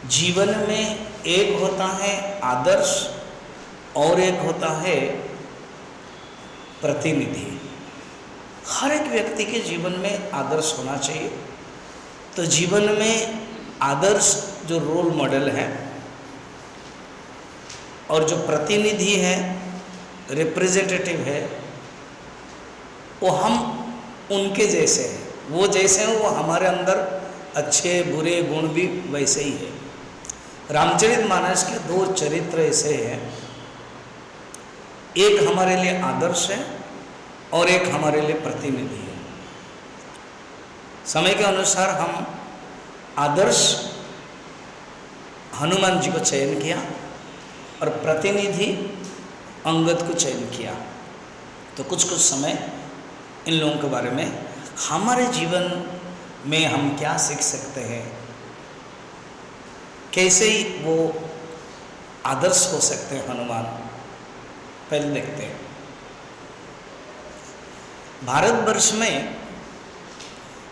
जीवन में एक होता है आदर्श और एक होता है प्रतिनिधि। हर एक व्यक्ति के जीवन में आदर्श होना चाहिए। तो जीवन में आदर्श जो रोल मॉडल है और जो प्रतिनिधि है, रिप्रेजेंटेटिव है, वो हम उनके जैसे हैं। वो जैसे हैं वो हमारे अंदर अच्छे बुरे गुण भी वैसे ही है। रामचरितमानस के दो चरित्र ऐसे हैं, एक हमारे लिए आदर्श है और एक हमारे लिए प्रतिनिधि है। समय के अनुसार हम आदर्श हनुमान जी को चयन किया और प्रतिनिधि अंगद को चयन किया। तो कुछ कुछ समय इन लोगों के बारे में, हमारे जीवन में हम क्या सीख सकते हैं, कैसे ही वो आदर्श हो सकते हैं हनुमान, पहले देखते हैं। भारतवर्ष में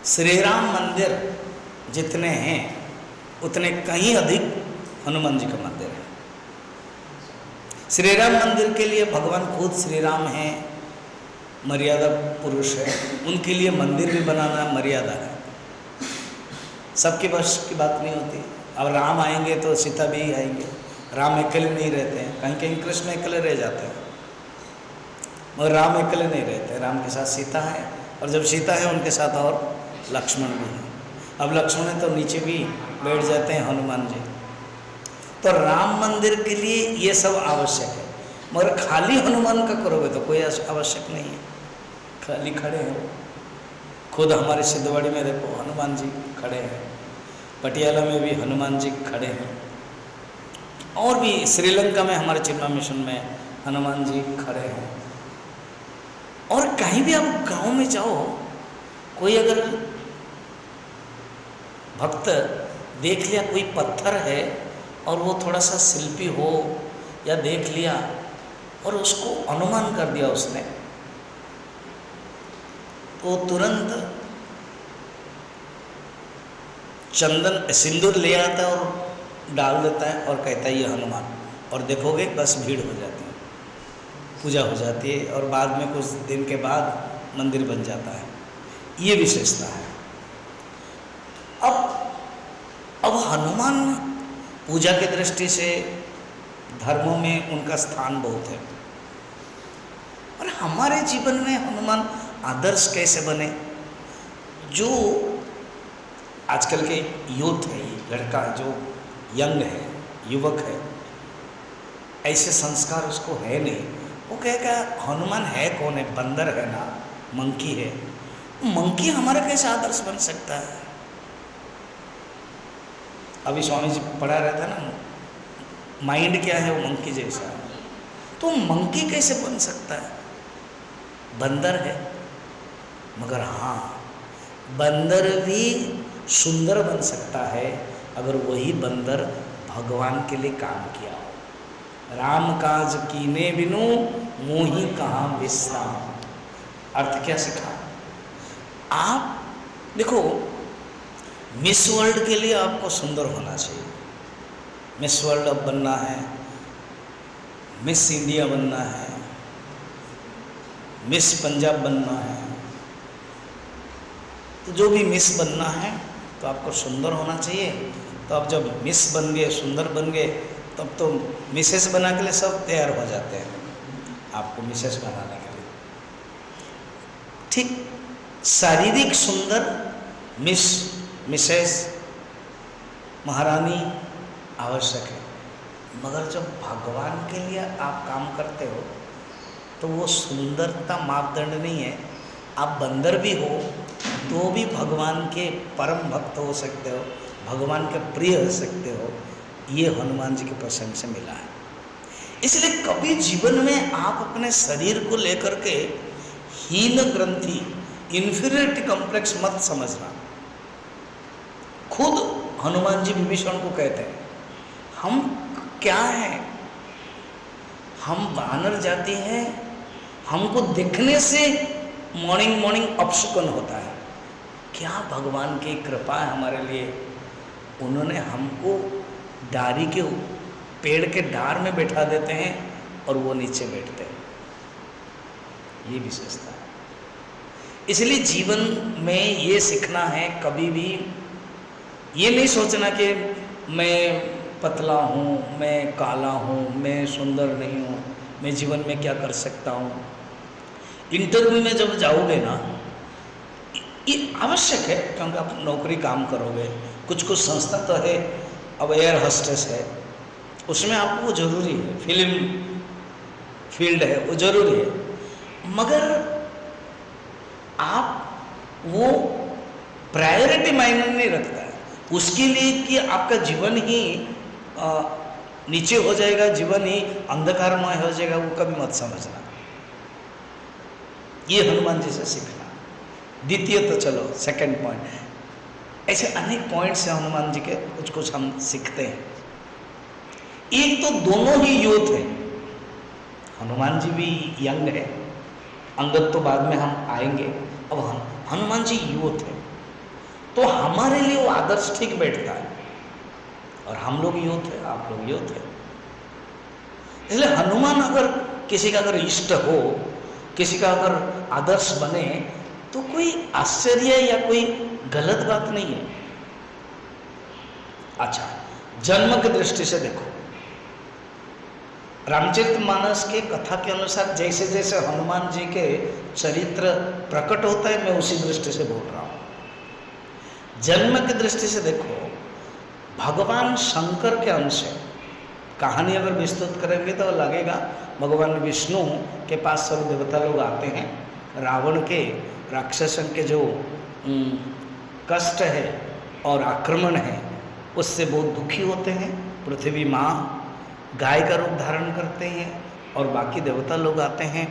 श्री राम मंदिर जितने हैं उतने कहीं अधिक हनुमान जी का मंदिर है। श्री राम मंदिर के लिए भगवान खुद श्री राम हैं, मर्यादा पुरुष है, उनके लिए मंदिर भी बनाना मर्यादा है। सबके बस की बात नहीं होती। अब राम आएंगे तो सीता भी आएंगे। राम अकेले नहीं रहते हैं, कहीं कहीं कृष्ण अकेले रह जाते हैं, मगर राम अकेले नहीं रहते। राम के साथ सीता है और जब सीता है उनके साथ और लक्ष्मण भी है। अब लक्ष्मण है तो नीचे भी बैठ जाते हैं हनुमान जी। तो राम मंदिर के लिए ये सब आवश्यक है, मगर खाली हनुमान का करोगे तो कोई आवश्यक नहीं है। खाली खड़े हैं, खुद हमारे सिद्धवाड़ी में देखो हनुमान जी खड़े हैं, पटियाला में भी हनुमान जी खड़े हैं, और भी श्रीलंका में हमारे चिन्मा मिशन में हनुमान जी खड़े हैं। और कहीं भी आप गांव में जाओ, कोई अगर भक्त देख लिया कोई पत्थर है और वो थोड़ा सा शिल्पी हो, या देख लिया और उसको अनुमान कर दिया उसने, तो तुरंत चंदन सिंदूर ले आता है और डाल देता है और कहता है ये हनुमान। और देखोगे बस भीड़ हो जाती है, पूजा हो जाती है और बाद में कुछ दिन के बाद मंदिर बन जाता है। ये विशेषता है। अब हनुमान पूजा की दृष्टि से धर्मों में उनका स्थान बहुत है, और हमारे जीवन में हनुमान आदर्श कैसे बने। जो आजकल के यूथ है, लड़का जो यंग है, युवक है, ऐसे संस्कार उसको है नहीं। वो कहेगा हनुमान है कौन है, बंदर है ना, मंकी है। मंकी हमारा कैसे आदर्श बन सकता है। अभी स्वामी जी पढ़ा रहा था ना, माइंड क्या है, वो मंकी जैसा है। तो मंकी कैसे बन सकता है, बंदर है। मगर हाँ, बंदर भी सुंदर बन सकता है अगर वही बंदर भगवान के लिए काम किया हो। राम काज कीने बिनु मोहि कहाँ विश्राम। अर्थ क्या सिखा। आप देखो, मिस वर्ल्ड के लिए आपको सुंदर होना चाहिए। मिस वर्ल्ड अब बनना है, मिस इंडिया बनना है, मिस पंजाब बनना है, तो जो भी मिस बनना है तो आपको सुंदर होना चाहिए। तो आप जब मिस बन गए, सुंदर बन गए, तब तो मिसेस बना के लिए सब तैयार हो जाते हैं आपको मिसेस बनाने के लिए। ठीक शारीरिक सुंदर मिसेस, महारानी आवश्यक है, मगर जब भगवान के लिए आप काम करते हो तो वो सुंदरता मापदंड नहीं है। आप बंदर भी हो तो भी भगवान के परम भक्त हो सकते हो, भगवान के प्रिय हो सकते हो। ये हनुमान जी के प्रसंग से मिला है। इसलिए कभी जीवन में आप अपने शरीर को लेकर के हीन ग्रंथि, इंफीरियरिटी कॉम्प्लेक्स मत समझना। खुद हनुमान जी विभीषण को कहते हैं, हम क्या हैं, हम वानर जाति हैं, हमको दिखने से मॉर्निंग अपशकुन होता है। क्या भगवान की कृपा है हमारे लिए, उन्होंने हमको डारी के पेड़ के डार में बैठा देते हैं और वो नीचे बैठते हैं। ये विशेषता है। इसलिए जीवन में ये सीखना है, कभी भी ये नहीं सोचना कि मैं पतला हूँ, मैं काला हूँ, मैं सुंदर नहीं हूँ, मैं जीवन में क्या कर सकता हूँ। इंटरव्यू में जब जाओगे ना, ये आवश्यक है क्योंकि आप नौकरी काम करोगे। कुछ कुछ संस्था तो है, अब एयर होस्टेस है, उसमें आपको वो जरूरी है, फिल्म फील्ड है वो जरूरी है, मगर आप वो प्रायोरिटी मायने नहीं रखता है उसके लिए कि आपका जीवन ही नीचे हो जाएगा, जीवन ही अंधकारमय हो जाएगा, वो कभी मत समझना। ये हनुमान जी से सीखना। द्वितीय तो चलो सेकंड पॉइंट, ऐसे अनेक पॉइंट्स हैं हनुमान जी के, कुछ कुछ हम सीखते हैं। एक तो दोनों ही यूथ हैं, हनुमान जी भी यंग है, अंगद तो बाद में हम आएंगे, अब हनुमान जी यूथ है, तो हमारे लिए वो आदर्श ठीक बैठता है। और हम लोग यूथ है, आप लोग यूथ है, इसलिए हनुमान अगर किसी का अगर इष्ट हो, किसी का अगर आदर्श बने, तो कोई आश्चर्य या कोई गलत बात नहीं है। अच्छा, जन्म की दृष्टि से देखो, रामचरितमानस के कथा के अनुसार जैसे जैसे हनुमान जी के चरित्र प्रकट होता है, मैं उसी दृष्टि से बोल रहा हूं। जन्म की दृष्टि से देखो, भगवान शंकर के अंश है। कहानी अगर विस्तृत करेंगे तो लगेगा भगवान विष्णु के पास सब देवता लोग आते हैं, रावण के राक्षसन के जो कष्ट है और आक्रमण है उससे बहुत दुखी होते हैं। पृथ्वी माँ गाय का रूप धारण करते हैं और बाकी देवता लोग आते हैं,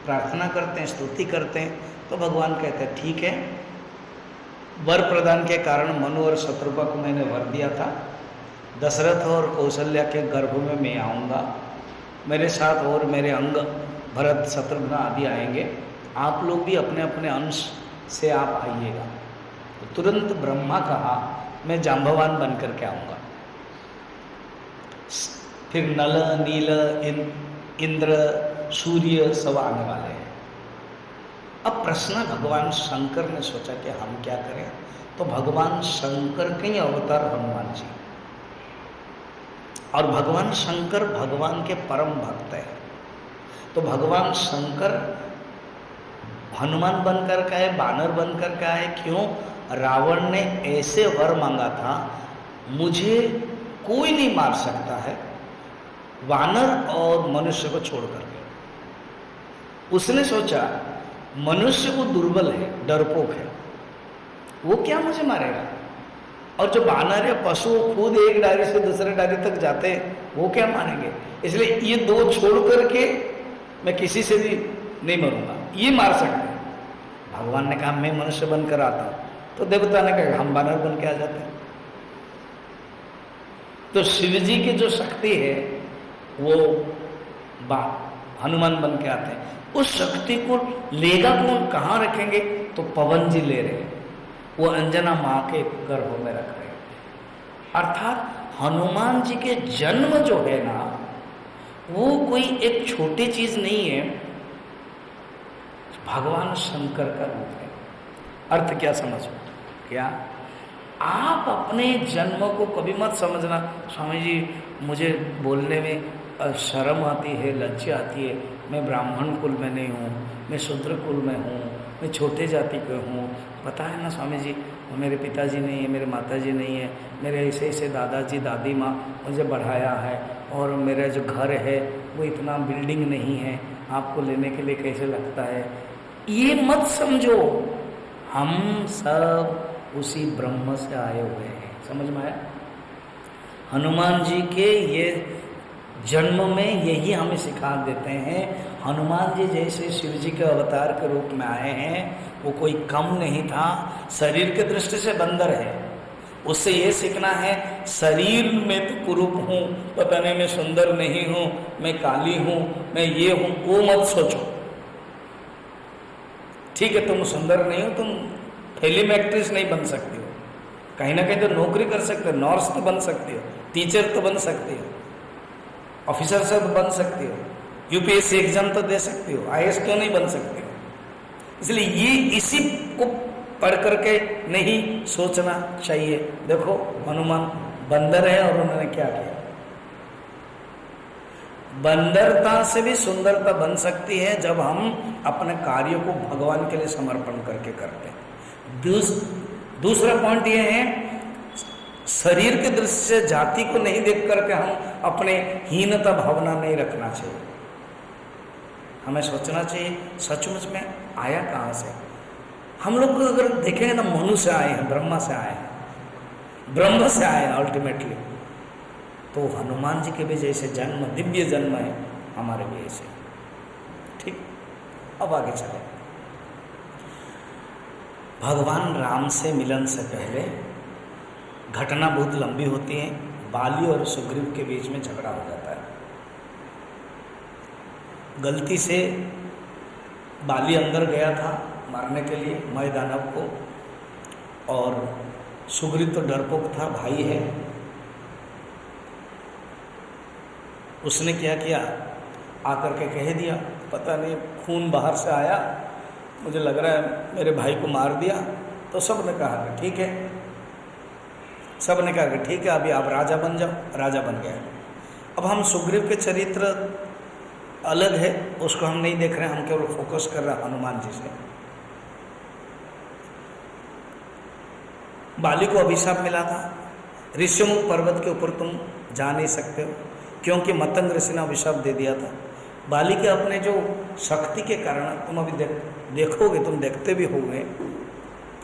प्रार्थना करते हैं, स्तुति करते हैं। तो भगवान कहते हैं ठीक है, वर प्रदान के कारण मनु और शत्रुपा को मैंने वर दिया था, दशरथ और कौशल्या के गर्भ में मैं आऊँगा, मेरे साथ और मेरे अंग भरत शत्रुघ्न आदि आएंगे, आप लोग भी अपने अपने अंश से आप आइएगा। तो तुरंत ब्रह्मा कहा मैं जाम्बवान बन करके आऊँगा। फिर नल, नील, इंद्र, सूर्य सब आने वाले हैं। अब प्रश्न भगवान शंकर ने सोचा कि हम क्या करें, तो भगवान शंकर के ही अवतार हनुमान जी, और भगवान शंकर भगवान के परम भक्त है। तो भगवान शंकर हनुमान बनकर का है, बानर बनकर का है। क्यों? रावण ने ऐसे वर मांगा था, मुझे कोई नहीं मार सकता है वानर और मनुष्य को छोड़ करके। उसने सोचा मनुष्य को दुर्बल है, डरपोक है, वो क्या मुझे मारेगा, और जो बानर या पशु खुद एक डायरी से दूसरे डायरी तक जाते हैं वो क्या मारेंगे। इसलिए ये दो छोड़ करके मैं किसी से भी नहीं मरूंगा, ये मार सकते हैं। भगवान ने कहा मैं मनुष्य बनकर आता हूं, तो देवता ने कहा हम बानर बन के आ जाते हैं। तो शिव जी की जो शक्ति है वो हनुमान बन के आते हैं। उस शक्ति को लेगा कौन, कहाँ रखेंगे, तो पवन जी ले रहे हैं, वो अंजना माँ के गर्भ में रख रहे हैं। अर्थात हनुमान जी के जन्म जो है ना, वो कोई एक छोटी चीज नहीं है, भगवान शंकर का रूप है। अर्थ क्या समझो, क्या आप अपने जन्म को कभी मत समझना स्वामी जी मुझे बोलने में शर्म आती है, लज्जा आती है, मैं ब्राह्मण कुल में नहीं हूँ, मैं शूद्र कुल में हूँ, मैं छोटे जाति के हूँ। पता है ना स्वामी जी, मेरे पिताजी नहीं है, मेरे माताजी नहीं है, मेरे ऐसे ऐसे दादाजी दादी माँ मुझे बढ़ाया है, और मेरा जो घर है वो इतना बिल्डिंग नहीं है, आपको लेने के लिए कैसे लगता है। ये मत समझो, हम सब उसी ब्रह्म से आए हुए हैं। समझ में आया? हनुमान जी के ये जन्म में यही हमें सिखा देते हैं। हनुमान जी जैसे शिव जी के अवतार के रूप में आए हैं, वो कोई कम नहीं था। शरीर के दृष्टि से बंदर है, उससे ये सीखना है शरीर में तो कुरूप हूँ, पता नहीं मैं सुंदर नहीं हूँ, मैं काली हूँ, मैं ये हूँ, वो मत सोचो। ठीक है तुम सुंदर नहीं हो, तुम फिल्म एक्ट्रेस नहीं बन सकती हो, कहीं ना कहीं तो नौकरी कर सकते हो, नर्स तो बन सकते हो, टीचर तो बन सकते हो, ऑफिसर से तो बन सकते हो, यूपीएससी एग्जाम तो दे सकते हो, आईएएस क्यों नहीं बन सकते हो? इसलिए ये इसी को पढ़ करके नहीं सोचना चाहिए। देखो हनुमान बंदर है और उन्होंने क्या किया, बंदरता से भी सुंदरता बन सकती है जब हम अपने कार्यों को भगवान के लिए समर्पण करके करते हैं। दूसरा पॉइंट ये है, शरीर के दृष्टि से जाति को नहीं देख करके हम अपने हीनता भावना नहीं रखना चाहिए। हमें सोचना चाहिए सचमुच में आया कहाँ से। हम लोग अगर देखेंगे ना, मनु से आए हैं, ब्रह्मा से आए हैं, ब्रह्म से आए हैं अल्टीमेटली, तो हनुमान जी के भी जैसे जन्म, दिव्य जन्म है, हमारे भी ऐसे। ठीक, अब आगे चले। भगवान राम से मिलन से पहले घटना बहुत लंबी होती है। बाली और सुग्रीव के बीच में झगड़ा हो जाता है। गलती से बाली अंदर गया था मारने के लिए मय दानव को, और सुग्रीव तो डरपोक था, भाई है। उसने क्या किया, आकर के कह दिया, पता नहीं खून बाहर से आया, मुझे लग रहा है मेरे भाई को मार दिया। तो सब ने कहा कि ठीक है, सब ने कहा कि ठीक है, अभी आप राजा बन जाओ। राजा बन गया। अब हम सुग्रीव के चरित्र अलग है, उसको हम नहीं देख रहे हैं, हम केवल फोकस कर रहे हैं हनुमान जी से। बाली को अभिशाप मिला था, ऋष्यमुख पर्वत के ऊपर तुम जा नहीं सकते हो, क्योंकि मतंग ऋषि ने अभिशाप दे दिया था। बाली के अपने जो शक्ति के कारण, तुम अभी देखोगे, तुम देखते भी होंगे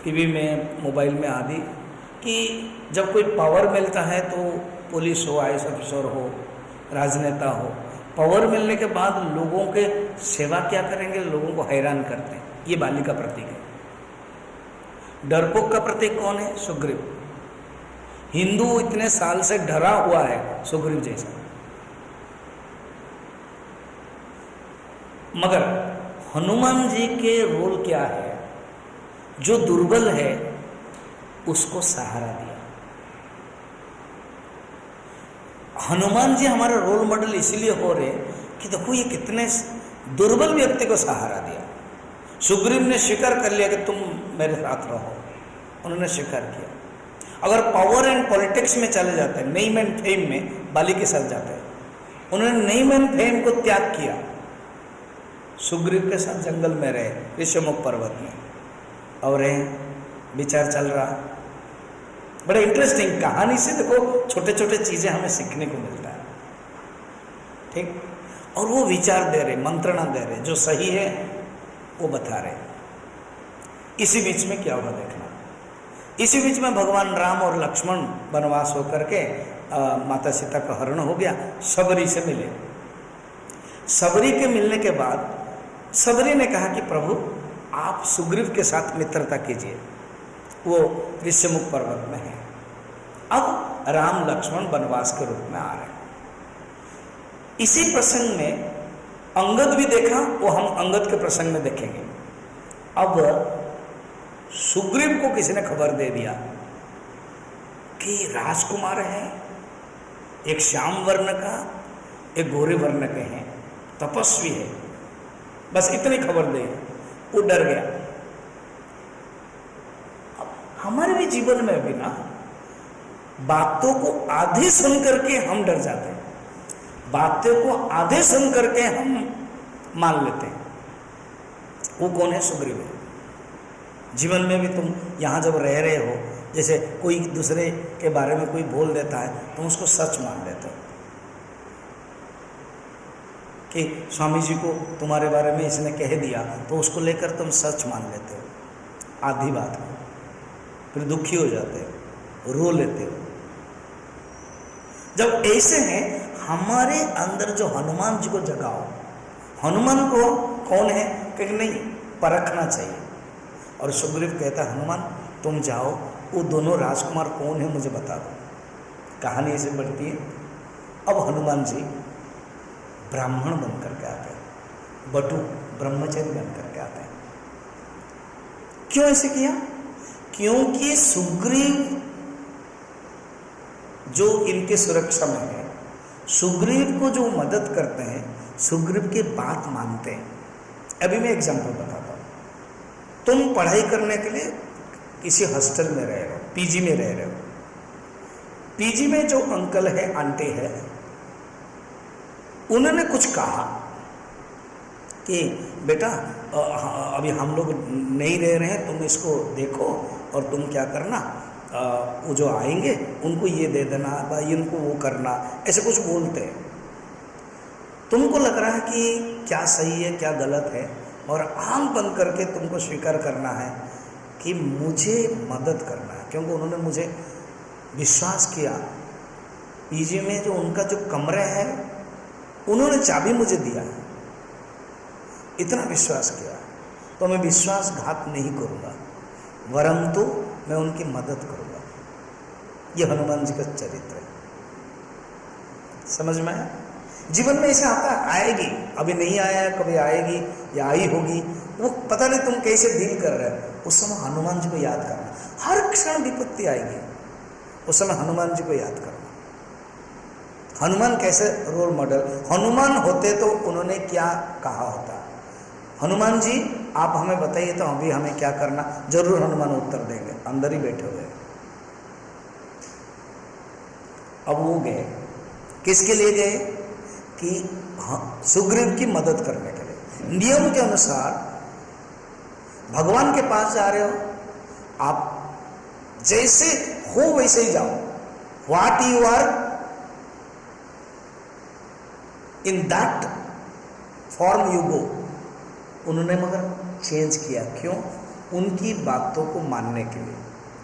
टीवी में, मोबाइल में आदि, कि जब कोई पावर मिलता है तो पुलिस हो, आईएएस ऑफिसर हो, राजनेता हो, पावर मिलने के बाद लोगों के सेवा क्या करेंगे, लोगों को हैरान करते हैं। ये बाली का प्रतीक है। डरपोक का प्रतीक कौन है? सुग्रीव। हिंदू इतने साल से डरा हुआ है सुग्रीव जैसा, मगर हनुमान जी के रोल क्या है? जो दुर्बल है उसको सहारा दिया। हनुमान जी हमारे रोल मॉडल इसलिए हो रहे कि देखो ये कितने दुर्बल व्यक्ति को सहारा दिया। सुग्रीव ने स्वीकार कर लिया कि तुम मेरे साथ रहो, उन्होंने स्वीकार किया। अगर पावर एंड पॉलिटिक्स में चले जाते हैं, नेम एंड फेम में बाली के साथ जाते हैं, उन्होंने नेम एंड फेम को त्याग किया, सुग्रीव के साथ जंगल में रहे, ऋष्यमुख पर्वत में, और विचार चल रहा। बड़ा इंटरेस्टिंग कहानी से देखो, छोटे छोटे चीजें हमें सीखने को मिलता है। ठीक, और वो विचार दे रहे, मंत्रणा दे रहे, जो सही है वो बता रहे। इसी बीच में क्या हुआ देखना। इसी बीच में भगवान राम और लक्ष्मण वनवास होकर के माता सीता का हरण हो गया, सबरी से मिले। सबरी के मिलने के बाद सबरी ने कहा कि प्रभु आप सुग्रीव के साथ मित्रता कीजिए, वो ऋष्यमुख पर्वत में है। अब राम लक्ष्मण वनवास के रूप में आ रहे हैं। इसी प्रसंग में अंगद भी देखा, वो हम अंगद के प्रसंग में देखेंगे। अब सुग्रीव को किसी ने खबर दे दिया कि राजकुमार है, एक श्याम वर्ण का, एक गोरे वर्ण के हैं, तपस्वी है, बस इतनी खबर दे, वो डर गया। अब हमारे भी जीवन में भी ना बातों को आधे सुन करके हम डर जाते हैं, बातों को आधे सुन करके हम मान लेते हैं। वो कौन है? सुग्रीव है। जीवन में भी तुम यहाँ जब रह रहे हो, जैसे कोई दूसरे के बारे में कोई बोल देता है, तुम उसको सच मान लेते हो कि स्वामी जी को तुम्हारे बारे में इसने कह दिया, तो उसको लेकर तुम सच मान लेते हो आधी बात को, फिर दुखी हो जाते हो, रो लेते हो। जब ऐसे हैं, हमारे अंदर जो हनुमान जी को जगाओ, हनुमान को कौन है कि नहीं परखना चाहिए। और सुग्रीव कहता है हनुमान तुम जाओ, वो दोनों राजकुमार कौन है मुझे बता दो। कहानी ऐसे बढ़ती है। अब हनुमान जी ब्राह्मण बन करके आते हैं, बटु ब्रह्मचारी बन करके आते हैं। क्यों ऐसे किया? क्योंकि सुग्रीव जो इनके सुरक्षा में है, सुग्रीव को जो मदद करते हैं, सुग्रीव की बात मानते हैं। अभी मैं एग्जांपल बताता हूँ। तुम पढ़ाई करने के लिए किसी हॉस्टल में रह रहे हो, पीजी में रह रहे हो। पीजी में जो अंकल है, आंटी है, उन्होंने कुछ कहा कि बेटा अभी हम लोग नहीं रह रहे हैं, तुम इसको देखो और तुम क्या करना, वो जो आएंगे उनको ये दे देना, भाई इनको वो करना, ऐसे कुछ बोलते हैं। तुमको लग रहा है कि क्या सही है क्या गलत है, और आंख बंद करके तुमको स्वीकार करना है कि मुझे मदद करना है, क्योंकि उन्होंने मुझे विश्वास किया। पीजी में जो उनका जो कमरा है, उन्होंने चाबी मुझे दिया है, इतना विश्वास किया, तो मैं विश्वासघात नहीं करूँगा, वरन तो मैं उनकी मदद करूँगा। ये हनुमान जी का चरित्र है। समझ में आया? जीवन में ऐसे आता आएगी, अभी नहीं आया है, कभी आएगी या आई होगी, वो पता नहीं तुम कैसे डील कर रहे हो। उस समय हनुमान जी को याद करना, हर क्षण विपत्ति आएगी, उस समय हनुमान जी को याद करना। हनुमान कैसे रोल मॉडल, हनुमान होते तो उन्होंने क्या कहा होता। हनुमान जी आप हमें बताइए तो अभी हमें क्या करना, जरूर हनुमान उत्तर देंगे, अंदर ही बैठे हुए। अब वो गए, किसके लिए गए? कि सुग्रीव की मदद करने के लिए। नियम के अनुसार भगवान के पास जा रहे हो, आप जैसे हो वैसे ही जाओ, what you are in that form you go. उन्होंने मगर चेंज किया, क्यों? उनकी बातों को मानने के लिए,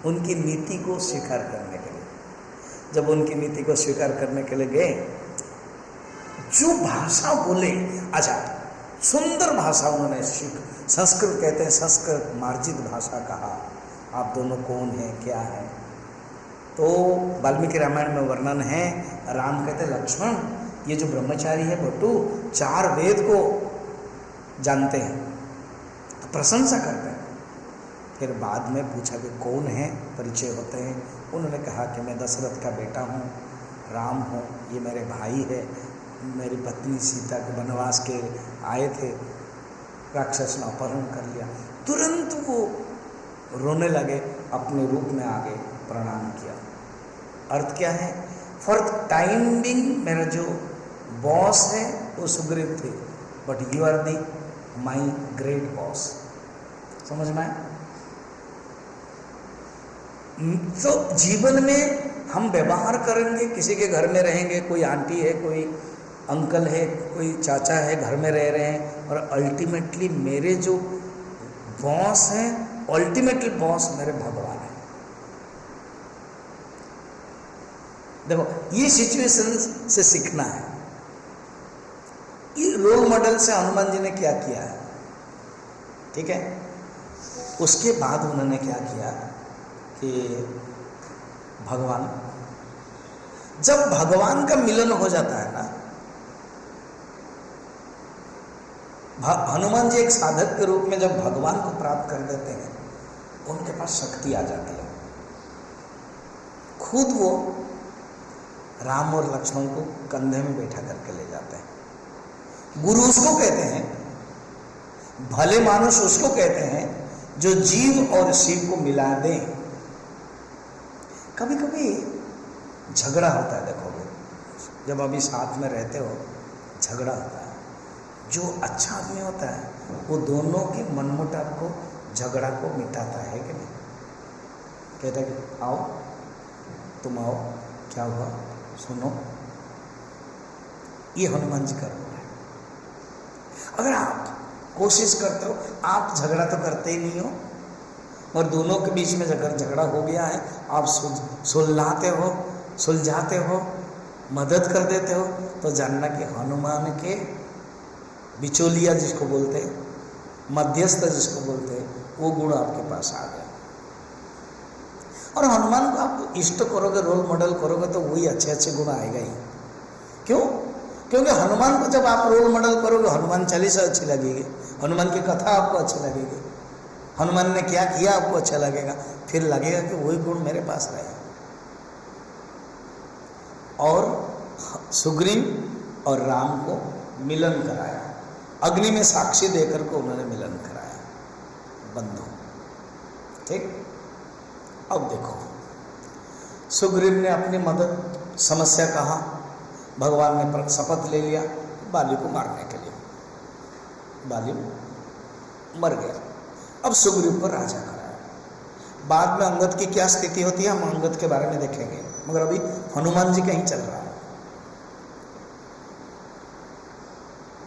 उनकी नीति को स्वीकार करने के लिए। जब उनकी नीति को स्वीकार करने के लिए गए, जो भाषा बोले, अच्छा सुंदर भाषा उन्होंने सीख, संस्कृत कहते हैं, संस्कृत मार्जित भाषा कहा। आप दोनों कौन हैं, क्या है? तो वाल्मीकि रामायण में वर्णन है, राम कहते लक्ष्मण, ये जो ब्रह्मचारी है बटू, 4 वेद को जानते हैं, तो प्रशंसा करते हैं। फिर बाद में पूछा कि कौन है, परिचय होते हैं। उन्होंने कहा कि मैं दशरथ का बेटा हूँ, राम हूँ, ये मेरे भाई है, मेरी पत्नी सीता के वनवास के आए थे, राक्षस ने अपहरण कर लिया। तुरंत वो रोने लगे, अपने रूप में आ गए, प्रणाम किया। अर्थ क्या है? फॉर टाइम बिंग मेरा जो बॉस है वो सुग्रीव थे, but you are the my great boss. समझ में आया? तो जीवन में हम व्यवहार करेंगे, किसी के घर में रहेंगे, कोई आंटी है, कोई अंकल है, कोई चाचा है, घर में रह रहे हैं, और अल्टीमेटली मेरे जो बॉस हैं, अल्टीमेटली बॉस मेरे भगवान है। देखो, ये सिचुएशन से सीखना है। ये रोल मॉडल से हनुमान जी ने क्या किया है, ठीक है? उसके बाद उन्होंने क्या किया कि भगवान, जब भगवान का मिलन हो जाता है ना, हनुमान जी एक साधक के रूप में जब भगवान को प्राप्त कर देते हैं, उनके पास शक्ति आ जाती है। खुद वो राम और लक्ष्मण को कंधे में बैठा करके ले जाते हैं। गुरु उसको कहते हैं, भले मानुष उसको कहते हैं जो जीव और शिव को मिला दे। कभी कभी झगड़ा होता है, देखोगे जब अभी साथ में रहते हो, झगड़ा होता है। जो अच्छा आदमी होता है वो दोनों के मनमुटाव को, झगड़ा को मिटाता है कि नहीं? कहता है कि आओ, तुम आओ, क्या हुआ, सुनो। ये हनुमान जी कर रहे हैं। अगर आप कोशिश करते हो, आप झगड़ा तो करते ही नहीं हो, और दोनों के बीच में अगर झगड़ा हो गया है, आप सुलझाते हो, सुलझाते हो, मदद कर देते हो, तो जानना कि हनुमान के बिचौलिया जिसको बोलते हैं, मध्यस्थ जिसको बोलते हैं, वो गुण आपके पास आ गया। और हनुमान को आप इष्ट करोगे, रोल मॉडल करोगे, तो वही अच्छे अच्छे गुण आएगा ही। क्यों? क्योंकि हनुमान को जब आप रोल मॉडल करोगे, हनुमान चालीसा अच्छी लगेगी, हनुमान की कथा आपको अच्छी लगेगी, हनुमान ने क्या किया आपको अच्छा लगेगा, फिर लगेगा कि वही गुण मेरे पास रहे। और सुग्रीव और राम को मिलन कराया, अग्नि में साक्षी देकर को उन्होंने मिलन कराया, बंधु। ठीक। अब देखो, सुग्रीव ने अपनी मदद समस्या कहा, भगवान ने शपथ ले लिया बाली को मारने के लिए, बाली मर गया। अब सुग्रीव पर राजा कराया। बाद में अंगद की क्या स्थिति होती है हम अंगद के बारे में देखेंगे, मगर अभी हनुमान जी कहीं चल रहा है।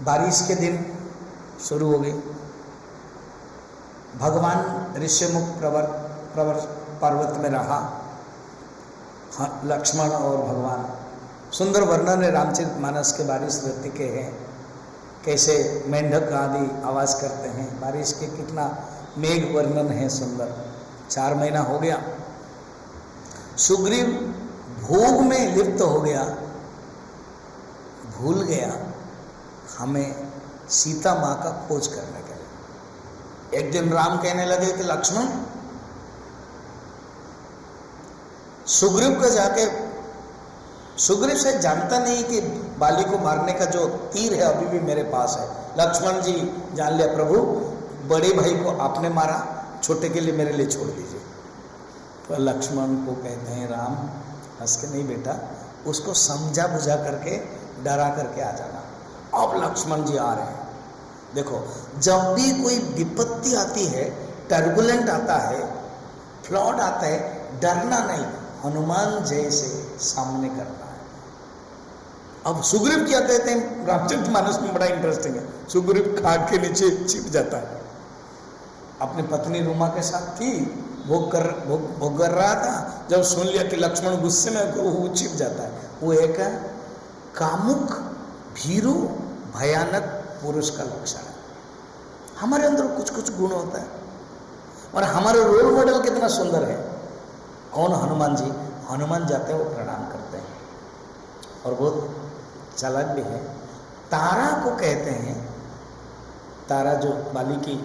बारिश के दिन शुरू हो गई। भगवान ऋषिमुख पर्वत में रहा, लक्ष्मण और भगवान। सुंदर वर्णन है रामचरितमानस के बारिश ऋतु के हैं, कैसे मेंढक आदि आवाज करते हैं, बारिश के कितना मेघ वर्णन है सुंदर। 4 महीना हो गया, सुग्रीव भोग में लिप्त हो गया, भूल गया हमें सीता माँ का खोज करने के लिए। एक दिन राम कहने लगे कि लक्ष्मण, सुग्रीव को जाके, सुग्रीव से जानता नहीं कि बाली को मारने का जो तीर है अभी भी मेरे पास है। लक्ष्मण जी जान लिया, प्रभु बड़े भाई को आपने मारा, छोटे के लिए मेरे लिए छोड़ दीजिए। तो लक्ष्मण को कहते हैं राम हंस के, नहीं बेटा, उसको समझा बुझा करके डरा करके आ जाना। अब लक्ष्मण जी आ रहे हैं। देखो, जब भी कोई विपत्ति आती है, टर्बुलेंट आता है, फ्लड आता है, डरना नहीं, हनुमान जैसे सामने करना है। अब सुग्रीव क्या कहते हैं, रामचरितमानस में बड़ा इंटरेस्टिंग है। सुग्रीव खाट के नीचे छिप जाता है। अपनी पत्नी रुमा के साथ थी, भोग कर रहा था, जब सुन लिया कि लक्ष्मण गुस्से में, वो छिप जाता है। वो एक कामुक, भीरू, भयानक पुरुष का लक्षण है। हमारे अंदर कुछ कुछ गुण होता है, और हमारे रोल मॉडल कितना सुंदर है। कौन? हनुमान जी। हनुमान जाते हैं, वो प्रणाम करते हैं, और बहुत चालाक भी है। तारा को कहते हैं, तारा जो बाली की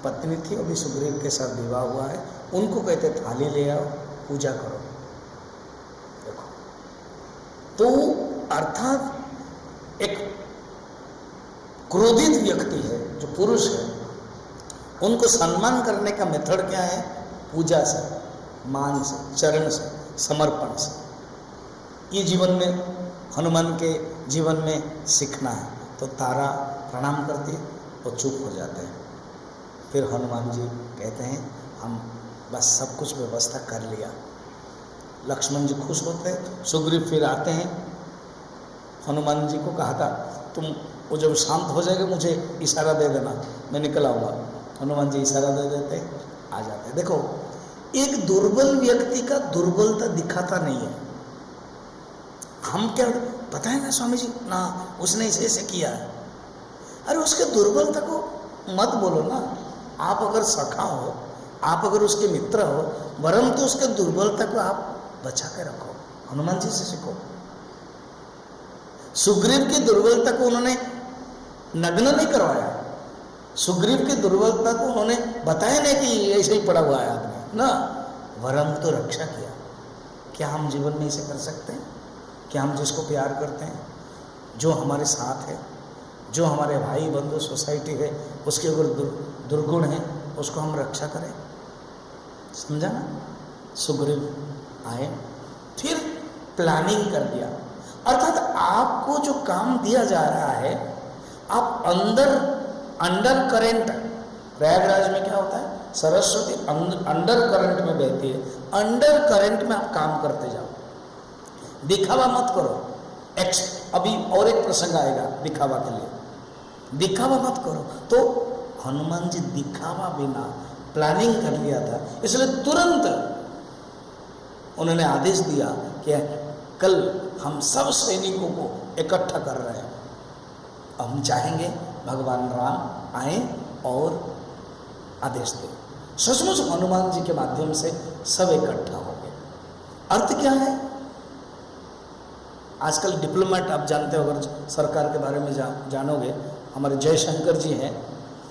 पत्नी थी, अभी सुग्रीव के साथ विवाह हुआ है, उनको कहते थाली ले आओ, पूजा करो। देखो, तो अर्थात एक क्रोधित व्यक्ति है जो पुरुष है, उनको सम्मान करने का मेथड क्या है? पूजा से, मान से, चरण से, समर्पण से। ये जीवन में, हनुमान के जीवन में सीखना है। तो तारा प्रणाम करती है, वो चुप हो जाते हैं। फिर हनुमान जी कहते हैं हम बस सब कुछ व्यवस्था कर लिया। लक्ष्मण जी खुश होते हैं। सुग्रीव फिर आते हैं, हनुमान जी को कहा था तुम, वो जब शांत हो जाएगा मुझे इशारा दे देना, मैं निकल आऊँगा। हनुमान जी इशारा दे देते, आ जाते। देखो, एक दुर्बल व्यक्ति का दुर्बलता दिखाता नहीं है। हम क्या पता है ना स्वामी जी, ना उसने इसे ऐसे किया है, अरे उसके दुर्बलता को मत बोलो ना। आप अगर सखा हो, आप अगर उसके मित्र हो, वरम तो उसके दुर्बलता को आप बचा के रखो। हनुमान जी से सीखो। सुग्रीव की दुर्बलता को उन्होंने नग्न नहीं करवाया, सुग्रीव की दुर्बलता को उन्होंने बताया नहीं कि ऐसे ही पड़ा हुआ है आदमी ना, वरम तो रक्षा किया। क्या हम जीवन में इसे कर सकते हैं? क्या हम जिसको प्यार करते हैं, जो हमारे साथ है, जो हमारे भाई बंधु सोसाइटी है, उसके अगर दुर्गुण है, उसको हम रक्षा करें? समझा ना? सुग्रीव आए, फिर प्लानिंग कर दिया। अर्थात आपको जो काम दिया जा रहा है, आप अंडर करेंट, प्रयागराज में क्या होता है, सरस्वती अंडर करंट में बहती है, अंडर करंट में आप काम करते जाओ, दिखावा मत करो। अभी और एक प्रसंग आएगा दिखावा के लिए, दिखावा मत करो। तो हनुमान जी दिखावा बिना प्लानिंग कर लिया था, इसलिए तुरंत उन्होंने आदेश दिया कि कल हम सब सैनिकों को इकट्ठा कर रहे हैं, हम चाहेंगे भगवान राम आए और आदेश दें। सचमुच हनुमान जी के माध्यम से सब इकट्ठा हो गए। अर्थ क्या है? आजकल डिप्लोमेट आप जानते हो, अगर सरकार के बारे में जानोगे, हमारे जयशंकर जी हैं,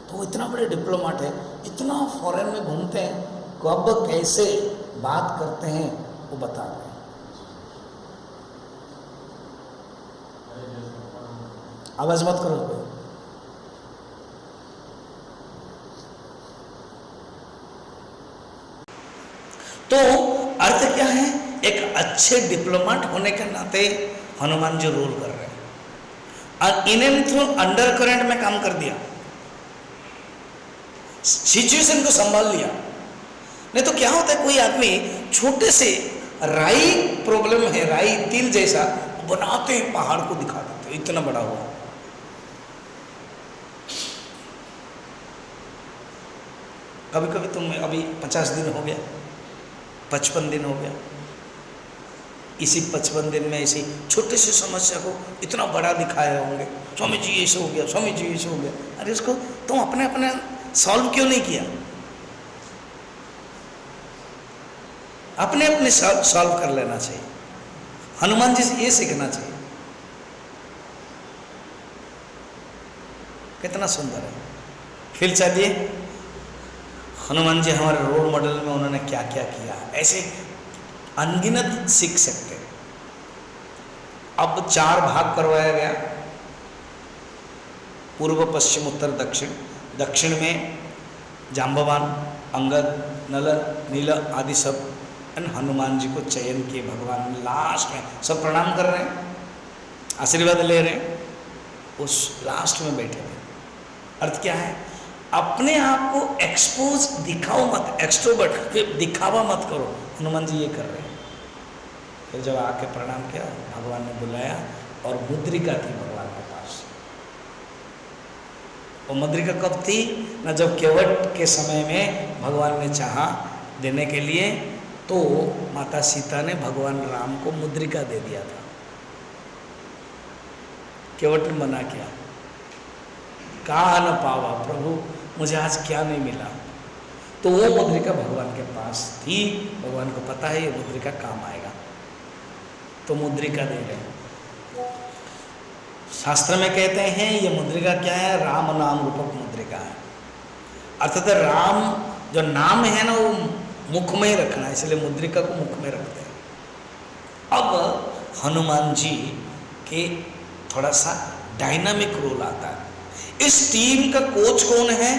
तो वो इतना बड़े डिप्लोमेट है, इतना फॉरेन में घूमते हैं, कब कैसे बात करते हैं वो बताते हैं। आवाज मत करो। तो अर्थ क्या है, एक अच्छे डिप्लोमेट होने के नाते हनुमान जी रोल कर रहे हैं और इन्हें थ्रू अंडर करंट में काम कर दिया, सिचुएशन को संभाल लिया। नहीं तो क्या होता है, कोई आदमी छोटे से राई प्रॉब्लम है, राई तिल जैसा बनाते हैं, पहाड़ को दिखा देते, इतना बड़ा हुआ। कभी कभी तुम अभी 50 दिन हो गया, 55 दिन हो गया, इसी 55 दिन में ऐसी छोटे से समस्या को इतना बड़ा दिखाए होंगे, स्वामी जी ऐसे हो गया, स्वामी जी ऐसे हो गया। अरे इसको तुम अपने अपने सॉल्व क्यों नहीं किया? अपने अपने सॉल्व कर लेना चाहिए। हनुमान जी से ये सीखना चाहिए। कितना सुंदर है। फिर चलिए, हनुमान जी हमारे रोल मॉडल में उन्होंने क्या क्या किया, ऐसे अनगिनत सीख सकते। अब 4 भाग करवाया गया, पूर्व पश्चिम उत्तर दक्षिण। दक्षिण में जाम्बवान, अंगद, नल, नील आदि सब हनुमान जी को चयन किए भगवान ने। लास्ट में सब प्रणाम कर रहे हैं, आशीर्वाद ले रहे हैं, उस लास्ट में बैठे हुए। अर्थ क्या है, अपने आप को एक्सपोज दिखाओ मत, एक्सट्रोवर्ट दिखावा मत करो। हनुमान जी ये कर रहे हैं। फिर जब आके प्रणाम किया, भगवान ने बुलाया और मुद्रिका थी भगवान के पास। और मुद्रिका कब थी ना, जब केवट के समय में भगवान ने चाहा देने के लिए, तो माता सीता ने भगवान राम को मुद्रिका दे दिया था। केवट ने मना किया, कहा न पावा प्रभु, मुझे आज क्या नहीं मिला। तो वो मुद्रिका भगवान के पास थी, भगवान को पता है ये मुद्रिका काम आएगा, तो मुद्रिका दे रहे। शास्त्र में कहते हैं ये मुद्रिका क्या है, राम नाम रूपक मुद्रिका है। अर्थात राम जो नाम है ना, वो मुख में ही रखना है, इसलिए मुद्रिका को मुख में रखते हैं। अब हनुमान जी के थोड़ा सा डायनामिक रोल आता है। इस टीम का कोच कौन है?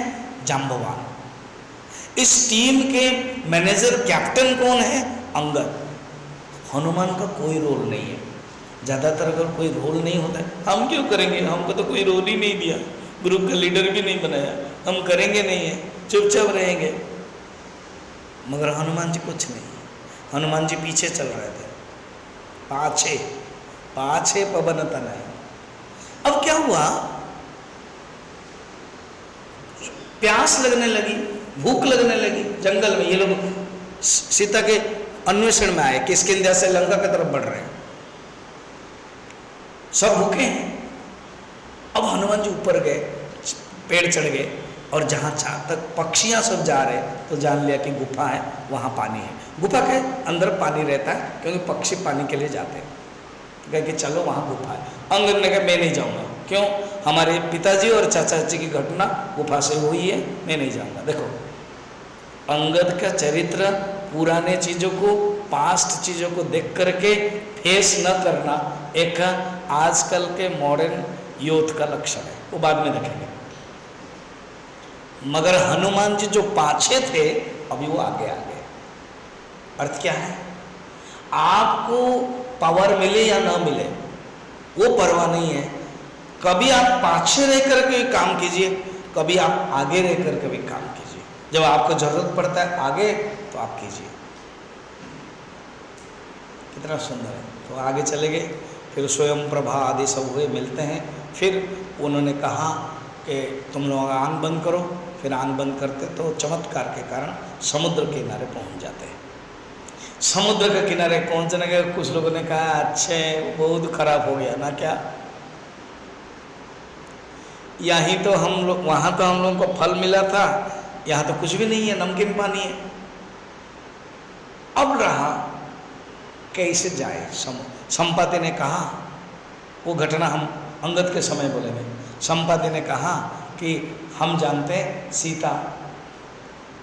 जाम्बवान। इस टीम के मैनेजर कैप्टन कौन है? अंगद। हनुमान का कोई रोल नहीं है। ज़्यादातर अगर कोई रोल नहीं होता है, हम क्यों करेंगे, हमको तो कोई रोल ही नहीं दिया, ग्रुप का लीडर भी नहीं बनाया, हम करेंगे नहीं है, चुपचाप रहेंगे। मगर हनुमान जी कुछ नहीं, हनुमान जी पीछे चल रहे थे, पाछे पाछे पवन तनय। अब क्या हुआ, प्यास लगने लगी, भूख लगने लगी जंगल में। ये लोग सीता के अन्वेषण में आए, किष्किंधा से लंका की तरफ बढ़ रहे हैं, सब भूखे हैं। अब हनुमान जी ऊपर गए, पेड़ चढ़ गए, और जहाँ तक पक्षियाँ सब जा रहे तो जान लिया कि गुफा है, वहाँ पानी है। गुफा के अंदर पानी रहता है, क्योंकि पक्षी पानी के लिए जाते हैं। तो कहे कि चलो वहाँ गुफा है। अंगद ने कहा मैं नहीं जाऊँगा, क्यों, हमारे पिताजी और चाचा जी की घटना गुफा से हुई है, मैं नहीं जाऊँगा। देखो, अंगद का चरित्र पुराने चीज़ों को, पास्ट चीज़ों को देख करके फेस न करना एक आजकल के मॉडर्न यूथ का लक्षण है, वो बाद में देखेंगे। मगर हनुमान जी जो पाछे थे, अभी वो आगे आ गए। अर्थ क्या है, आपको पावर मिले या ना मिले वो परवाह नहीं है। कभी आप पाछे रह करके काम कीजिए, कभी आप आगे रह करके भी काम कीजिए। जब आपको जरूरत पड़ता है आगे, तो आप कीजिए। कितना सुंदर है। तो आगे चले गए, फिर स्वयं प्रभा आदि सब हुए, मिलते हैं। फिर उन्होंने कहा कि तुम लोग आंख बंद करो। फिर आंख बंद करते तो चमत्कार के कारण समुद्र के किनारे पहुंच जाते हैं। समुद्र के किनारे पहुंचने के कुछ लोगों ने कहा अच्छे बहुत खराब हो गया ना, क्या यहीं तो हम लोग, वहाँ तो हम लोगों को फल मिला था, यहाँ तो कुछ भी नहीं है, नमकीन पानी है। अब रहा कैसे जाए। संपाति ने कहा, वो घटना हम अंगद के समय बोलेंगे। संपाति ने कहा कि हम जानते हैं सीता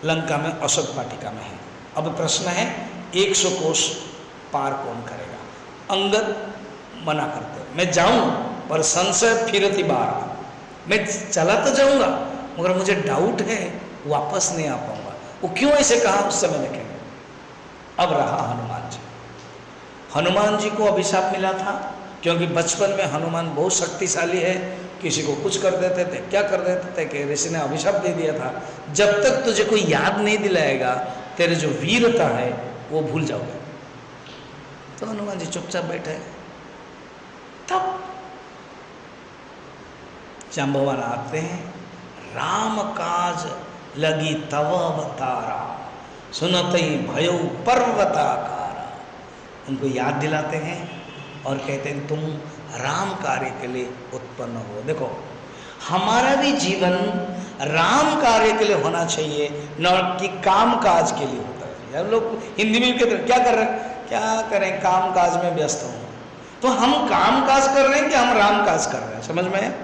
लंका में अशोक वाटिका में है। अब प्रश्न है 100 कोस पार कौन करेगा। अंगद मना करते, मैं जाऊं पर संशय फिरती बार, मैं चला तो जाऊंगा मगर मुझे डाउट है वापस नहीं आ पाऊंगा। वो क्यों ऐसे कहा उस समय देखेंगे। अब रहा हनुमान जी। हनुमान जी को अभिशाप मिला था क्योंकि बचपन में हनुमान बहुत शक्तिशाली है, किसी को कुछ कर देते थे, क्या कर देते थे कि ऋषि ने अभिशाप दे दिया था, जब तक तुझे कोई याद नहीं दिलाएगा तेरे जो वीरता है वो भूल जाओगे। तो हनुमान जी चुपचाप बैठे। तब जाम्बवान आते हैं, राम काज लगी तव अवतारा, सुनतई भयो पर्वताकारा। उनको याद दिलाते हैं और कहते हैं तुम राम कार्य के लिए उत्पन्न हो। देखो हमारा भी जीवन राम कार्य के लिए होना चाहिए, न कि काम काज के लिए होता है। हम लोग हिंदी में कहते हैं क्या कर रहे हैं, क्या करें, काम काज में व्यस्त हो। तो हम काम काज कर रहे हैं कि हम राम काज कर रहे हैं, समझ में है।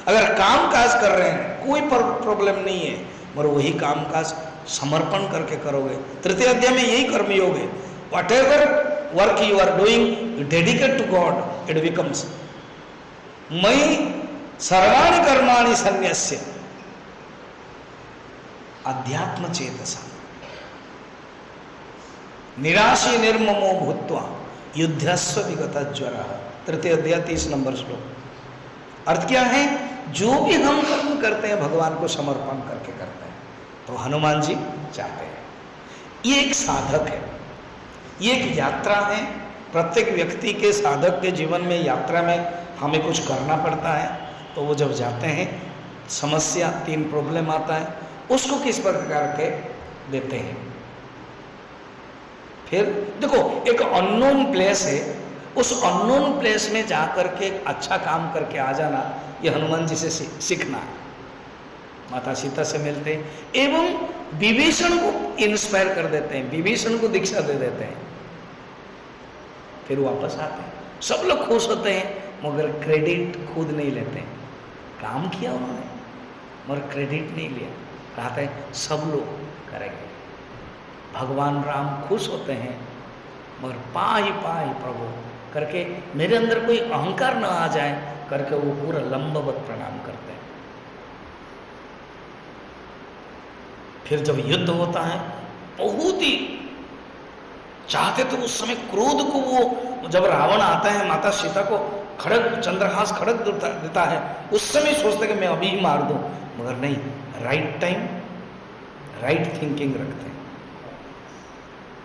अगर काम काज कर रहे हैं कोई प्रॉब्लम नहीं है, मगर वही काम काज समर्पण करके करोगे। तृतीय अध्याय में यही कर्मयोग है। Whatever work you are doing, you dedicate to God, it becomes मयि सर्वाणि कर्माणि संन्यस्य अध्यात्म चेतसा निराशी निर्ममो भूत्वा युद्धस्व विगत ज्वर। तृतीय अध्याय 30 नंबर श्लोक। अर्थ क्या है, जो भी हम कर्म करते हैं भगवान को समर्पण करके करते हैं। तो हनुमान जी चाहते हैं, ये एक साधक है, ये एक यात्रा है। प्रत्येक व्यक्ति के साधक के जीवन में यात्रा में हमें कुछ करना पड़ता है। तो वो जब जाते हैं समस्या 3 प्रॉब्लम आता है, उसको किस प्रकार के देते हैं। फिर देखो एक अननोन प्लेस है, उस अननोन प्लेस में जाकर के अच्छा काम करके आ जाना, ये हनुमान जी से सीखना है। माता सीता से मिलते हैं एवं विभीषण को इंस्पायर कर देते हैं, विभीषण को दीक्षा दे देते हैं, फिर वापस आते हैं। सब लोग खुश होते हैं मगर क्रेडिट खुद नहीं लेते हैं। काम किया उन्होंने मगर क्रेडिट नहीं लिया, कहते हैं सब लोग करेंगे। भगवान राम खुश होते हैं मगर पाही पाही प्रभु करके, मेरे अंदर कोई अहंकार न आ जाए करके वो पूरा लंबवत प्रणाम करते हैं। फिर जब युद्ध होता है बहुत ही चाहते तो उस समय क्रोध को, वो जब रावण आता है माता सीता को खड़ग चंद्रहास खड़ग देता है, उस समय सोचते कि मैं अभी ही मार दूं, मगर नहीं, राइट टाइम राइट थिंकिंग रखते हैं,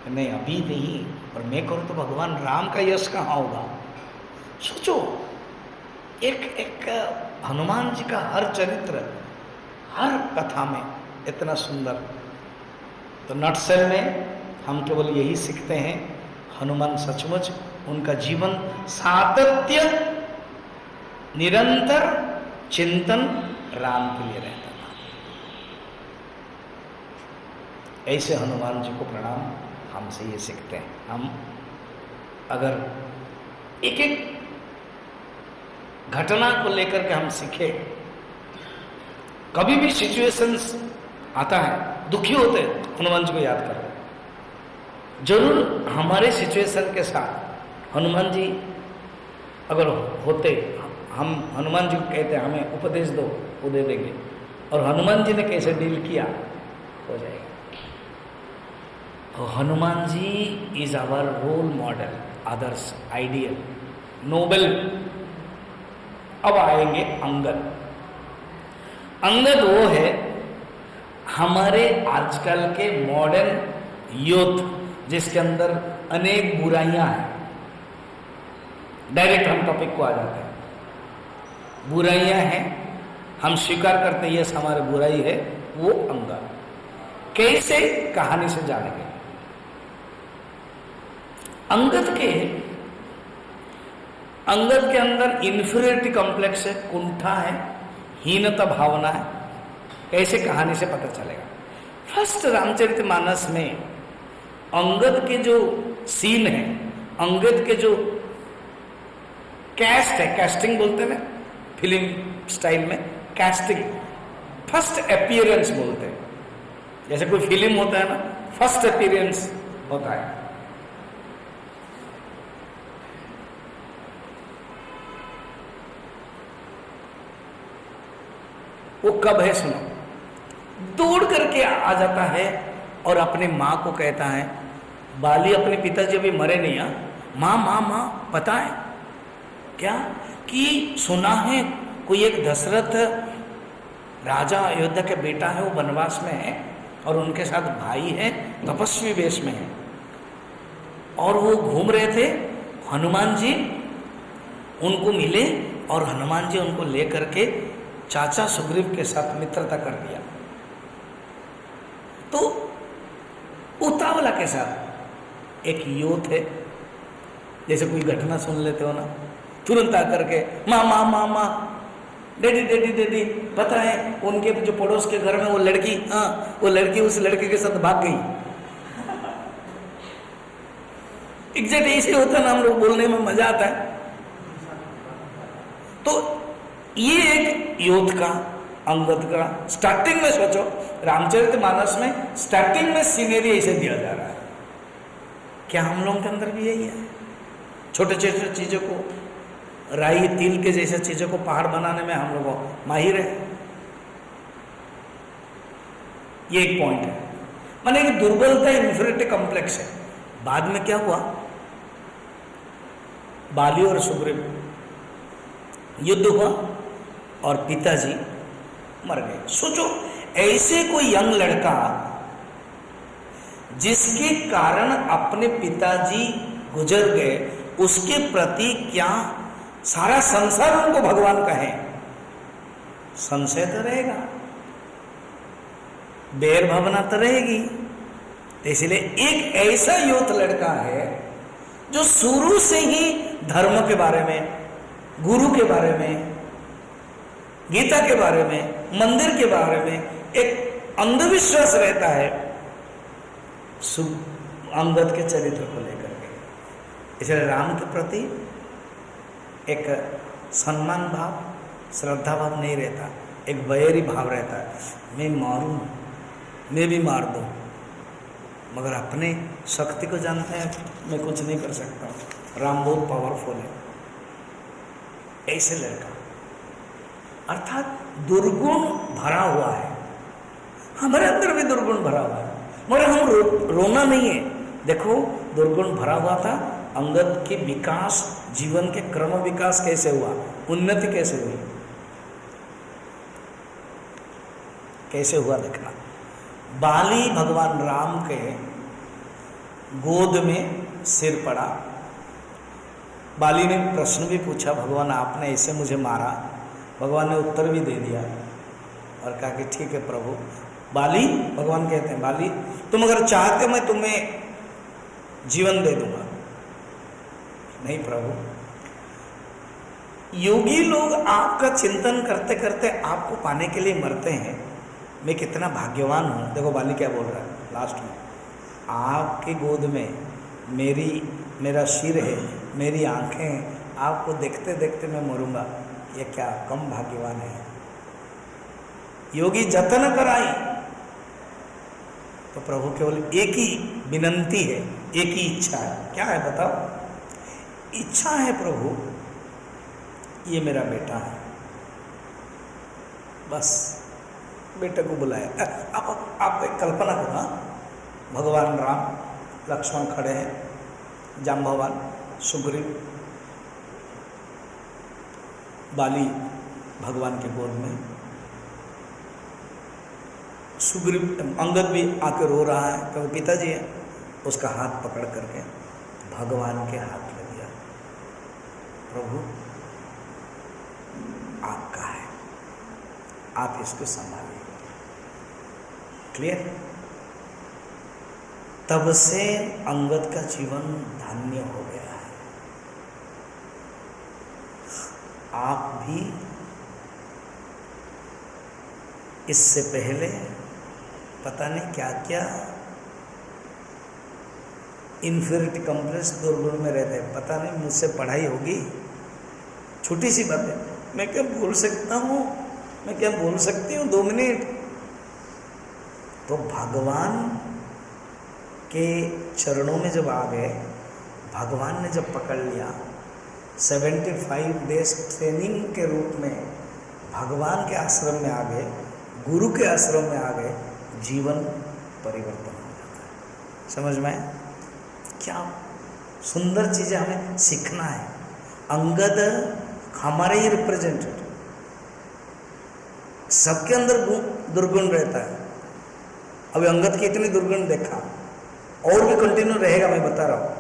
नहीं अभी नहीं, और मैं करूं तो भगवान राम का यश कहाँ होगा। सोचो एक हनुमान जी का हर चरित्र हर कथा में इतना सुंदर। तो नटसेल में हम केवल यही सीखते हैं, हनुमान सचमुच उनका जीवन सातत्य निरंतर चिंतन राम के लिए रहता था। ऐसे हनुमान जी को प्रणाम, हमसे ये सीखते हैं। हम अगर एक एक घटना को लेकर के हम सीखे, कभी भी सिचुएशंस आता है दुखी होते हैं, हनुमान जी को याद करें। जरूर हमारे सिचुएशन के साथ हनुमान जी अगर होते, हम हनुमान जी को कहते हैं हमें उपदेश दो, वो दे देंगे। और हनुमान जी ने कैसे डील किया हो जाएगा। तो Hanuman ji is our role model, आदर्श, आइडियल, नोबल। अब आएंगे अंगद। अंगद वो है हमारे आजकल के मॉडर्न यूथ जिसके अंदर अनेक बुराइयां हैं। डायरेक्ट हम टॉपिक को आ जाते हैं। बुराइयां हैं, हम स्वीकार करते हैं यस हमारे बुराई है, वो अंगद। कैसे, कहानी से जानेंगे। अंगद के अंदर इंफीरियरिटी कॉम्प्लेक्स है, कुंठा है, हीनता भावना है। कैसे, कहानी से पता चलेगा। फर्स्ट रामचरितमानस में अंगद के जो सीन है, अंगद के जो कैस्ट है, कैस्टिंग बोलते हैं ना फिल्म स्टाइल में, कैस्टिंग, फर्स्ट अपीयरेंस बोलते हैं। जैसे कोई फिल्म होता है ना, फर्स्ट अपीयरेंस होता है। वो कब है सुनो। दौड़ करके आ जाता है और अपने माँ को कहता है, बाली अपने पिताजी अभी मरे नहीं, माँ माँ माँ पता है क्या कि सुना है कोई एक दशरथ राजा अयोध्या के बेटा है, वो वनवास में है और उनके साथ भाई है, तपस्वी वेश में है, और वो घूम रहे थे, हनुमान जी उनको मिले और हनुमान जी उनको लेकर के चाचा सुग्रीव के साथ मित्रता कर दिया। तो उतावला के साथ एक यूथ है, जैसे कोई घटना सुन लेते हो ना, तुरंत आकर के माँ माँ माँ माँ, डैडी डैडी डैडी, पता है उनके जो पड़ोस के घर में वो लड़की, हाँ वो लड़की उस लड़के के साथ भाग गई। एग्जैक्ट ऐसे होता है ना, हम लोग बोलने में मजा आता है। तो ये एक यूथ का, अंगद का, स्टार्टिंग में सोचो रामचरितमानस में स्टार्टिंग में सीनरी ऐसे दिया जा रहा है। क्या हम लोगों के अंदर भी यही है? छोटे छोटे चीजों को, राई तिल के जैसे चीजों को पहाड़ बनाने में हम लोग माहिर है। ये एक पॉइंट है, माने एक दुर्बलता, इन्फीरियरिटी कॉम्प्लेक्स है। बाद में क्या हुआ, बाली और सुग्रीव युद्ध हुआ और पिताजी मर गए। सोचो ऐसे कोई यंग लड़का जिसके कारण अपने पिताजी गुजर गए, उसके प्रति क्या सारा संसार उनको भगवान कहे, संशय तो रहेगा, बैर भावना तो रहेगी। तो इसलिए एक ऐसा यूथ लड़का है जो शुरू से ही धर्म के बारे में, गुरु के बारे में, गीता के बारे में, मंदिर के बारे में एक अंधविश्वास रहता है अंगद के चरित्र को लेकर के। इसलिए राम के प्रति एक सम्मान भाव, श्रद्धा भाव नहीं रहता, एक वैरी भाव रहता है। मैं मारूं, मैं भी मार दूं, मगर अपने शक्ति को जानते हैं, मैं कुछ नहीं कर सकता। राम बहुत पावरफुल है, ऐसे लड़का, अर्थात दुर्गुण भरा हुआ है। हमारे अंदर भी दुर्गुण भरा हुआ है, मगर हम रोना नहीं है। देखो दुर्गुण भरा हुआ था, अंगद के विकास, जीवन के क्रम विकास कैसे हुआ, उन्नति कैसे हुई, कैसे हुआ देखना। बाली भगवान राम के गोद में सिर पड़ा। बाली ने प्रश्न भी पूछा, भगवान आपने ऐसे मुझे मारा? भगवान ने उत्तर भी दे दिया और कहा कि ठीक है प्रभु। बाली, भगवान कहते हैं बाली तुम अगर चाहते मैं तुम्हें जीवन दे दूंगा। नहीं प्रभु, योगी लोग आपका चिंतन करते करते आपको पाने के लिए मरते हैं, मैं कितना भाग्यवान हूँ। देखो बाली क्या बोल रहा है लास्ट में, आपकी गोद में मेरा सिर है, मेरी आंखें हैं, आपको देखते देखते मैं मरूंगा, ये क्या कम भाग्यवान है। योगी जतन कराई, तो प्रभु केवल एक ही विनंती है, एक ही इच्छा है। क्या है बताओ? इच्छा है प्रभु ये मेरा बेटा है, बस बेटे को बुलाया। आप एक कल्पना करो, भगवान राम, लक्ष्मण खड़े हैं, जाम्बवान, सुग्रीव, बाली भगवान के गोद में, सुग्रीव, अंगद भी आके रो रहा है क्योंकि पिताजी है, उसका हाथ पकड़ करके भगवान के हाथ में दिया, प्रभु आपका है, आप इसको संभालिए। क्लियर? तब से अंगद का जीवन धन्य हो गया है। आप भी इससे पहले पता नहीं क्या क्या इन्फीरियरिटी कॉम्प्लेक्स दुर्गुण में रहते हैं। पता नहीं मुझसे पढ़ाई होगी, छोटी सी बात है, मैं क्या बोल सकता हूँ, मैं क्या बोल सकती हूँ 2 मिनट। तो भगवान के चरणों में जब आ गए, भगवान ने जब पकड़ लिया, 75 डेज ट्रेनिंग के रूप में भगवान के आश्रम में आ गए, गुरु के आश्रम में आ गए, जीवन परिवर्तन हो जाता है। समझ में आया? क्या सुंदर चीज़ें हमें सीखना है। अंगद हमारे ही रिप्रेजेंटेटिव, सबके अंदर दुर्गुण रहता है। अभी अंगद की इतनी दुर्गुण देखा, और भी कंटिन्यू रहेगा, मैं बता रहा हूँ।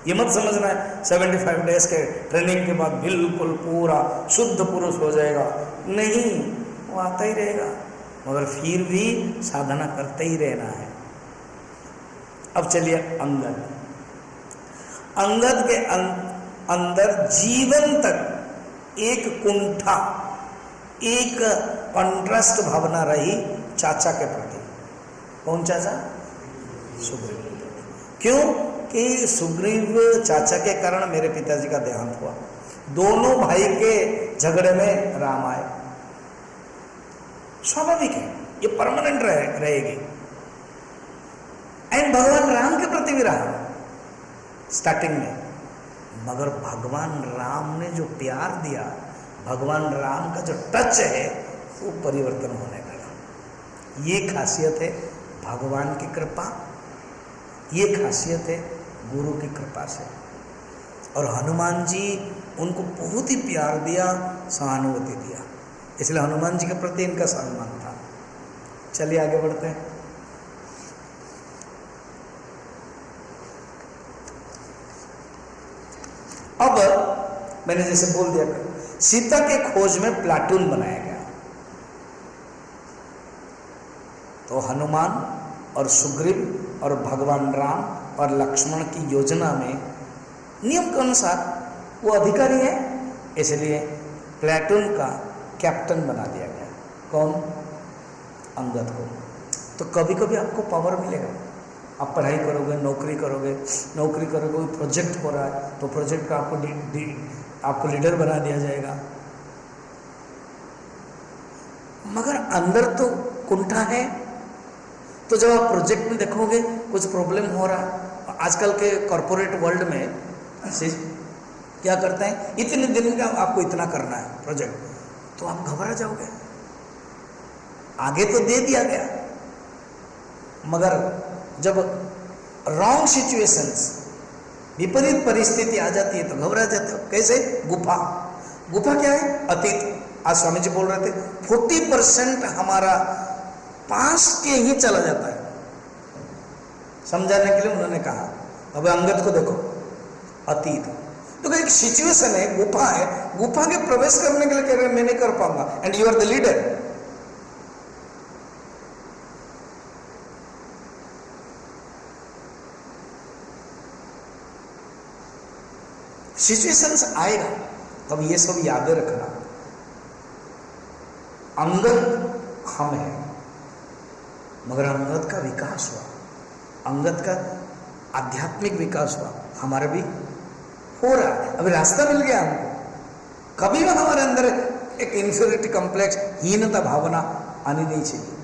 ये मत समझना है 75 डेज के ट्रेनिंग के बाद बिल्कुल पूरा शुद्ध पुरुष हो जाएगा, नहीं, वो आता ही रहेगा, मगर फिर भी साधना करते ही रहना है। अब चलिए अंगद। अंगद के अंदर जीवन तक एक कुंठा, एक कंट्रास्ट भावना रही चाचा के प्रति। कौन चाचा? सुग्रीव। क्यों कि सुग्रीव चाचा के कारण मेरे पिताजी का देहांत हुआ। दोनों भाई के झगड़े में राम आए, स्वाभाविक है, ये परमानेंट रहेगी। एंड भगवान राम के प्रति भी रहा स्टार्टिंग में, मगर भगवान राम ने जो प्यार दिया, भगवान राम का जो टच है, वो परिवर्तन होने लगा। ये खासियत है भगवान की कृपा, ये खासियत है गुरु की कृपा से। और हनुमान जी उनको बहुत ही प्यार दिया, सहानुभूति दिया, इसलिए हनुमान जी के प्रति इनका सम्मान था। चलिए आगे बढ़ते हैं। अब मैंने जैसे बोल दिया, सीता के खोज में प्लाटून बनाया गया, तो हनुमान और सुग्रीव और भगवान राम और लक्ष्मण की योजना में नियम के अनुसार वो अधिकारी है, इसलिए प्लाटून का कैप्टन बना दिया गया। कौन? अंगद को। तो कभी कभी आपको पावर मिलेगा, आप पढ़ाई करोगे, नौकरी करोगे, कोई प्रोजेक्ट हो रहा है तो प्रोजेक्ट का आपको लीडर बना दिया जाएगा, मगर अंदर तो कुंठा है। तो जब आप प्रोजेक्ट में देखोगे कुछ प्रॉब्लम हो रहा है, आजकल के कॉरपोरेट वर्ल्ड में क्या करते हैं, इतने दिन का आपको इतना करना है प्रोजेक्ट, तो आप घबरा जाओगे। आगे तो दे दिया गया, मगर जब रॉन्ग सिचुएशंस, विपरीत परिस्थिति आ जाती है तो घबरा जाते हो। कैसे? गुफा। गुफा क्या है? अतीत। आज स्वामी जी बोल रहे थे 40% हमारा पास के ही चला जाता है। समझाने के लिए उन्होंने कहा, अब अंगद को देखो, अतीत तो एक सिचुएशन है, गुफा है, गुफा के प्रवेश करने के लिए कह रहे हैं मैं नहीं कर पाऊंगा, and you are the leader. Situations आएगा, तब ये सब यादें रखना। अंगद हम है, मगर अंगद का विकास हुआ, अंगद का आध्यात्मिक विकास हुआ, हमारा भी हो रहा है। अभी रास्ता मिल गया हमको। कभी भी हमारे अंदर एक इंफीरियरिटी कॉम्प्लेक्स, हीनता भावना आनी नहीं चाहिए।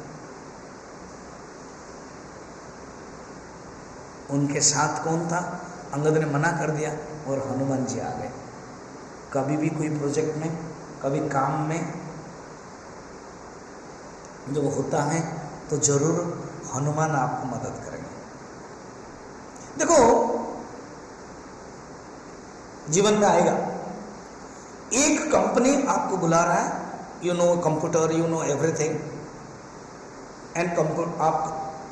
उनके साथ कौन था? अंगद ने मना कर दिया और हनुमान जी आ गए। कभी भी कोई प्रोजेक्ट में, कभी काम में जब होता है तो जरूर हनुमान आपको मदद करेंगे। देखो जीवन में आएगा, एक कंपनी आपको बुला रहा है, you know computer, you know everything, and आप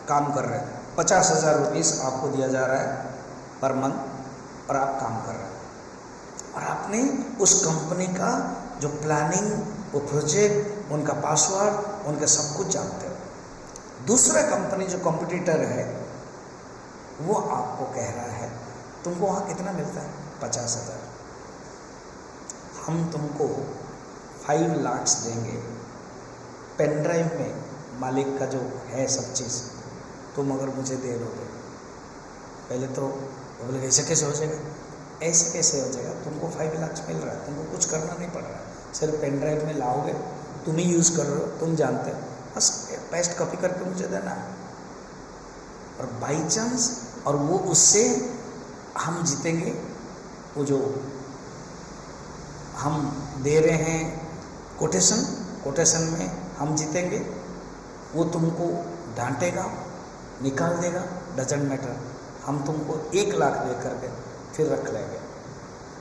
काम कर रहे हैं, 50,000 रुपीज़ आपको दिया जा रहा है पर मंथ, और आप काम कर रहे हैं, और आपने उस कंपनी का जो प्लानिंग, वो प्रोजेक्ट, उनका पासवर्ड, उनका सब कुछ जानते हो। दूसरा कंपनी जो कॉम्पिटिटर है वो आपको कह रहा है तुमको वहाँ कितना मिलता है? 50,000। हम तुमको 5 लाख देंगे, पेन ड्राइव में मालिक का जो है सब चीज़, तुम अगर मुझे दे दोगे। पहले तो बोले ऐसे कैसे हो जाएगा? ऐसे कैसे हो जाएगा? तुमको 5 लाख मिल रहा है, तुमको कुछ करना नहीं पड़ रहा है, सिर्फ पेन ड्राइव में लाओगे, तुम ही यूज़ कर रहे हो, तुम जानते हो, बस पेस्ट कॉपी करके मुझे देना है। और बाई चांस, और वो उससे हम जीतेंगे, वो जो हम दे रहे हैं कोटेशन में हम जीतेंगे, वो तुमको डांटेगा, निकाल देगा, डजंट मैटर, हम तुमको 1 लाख दे करके फिर रख लेंगे।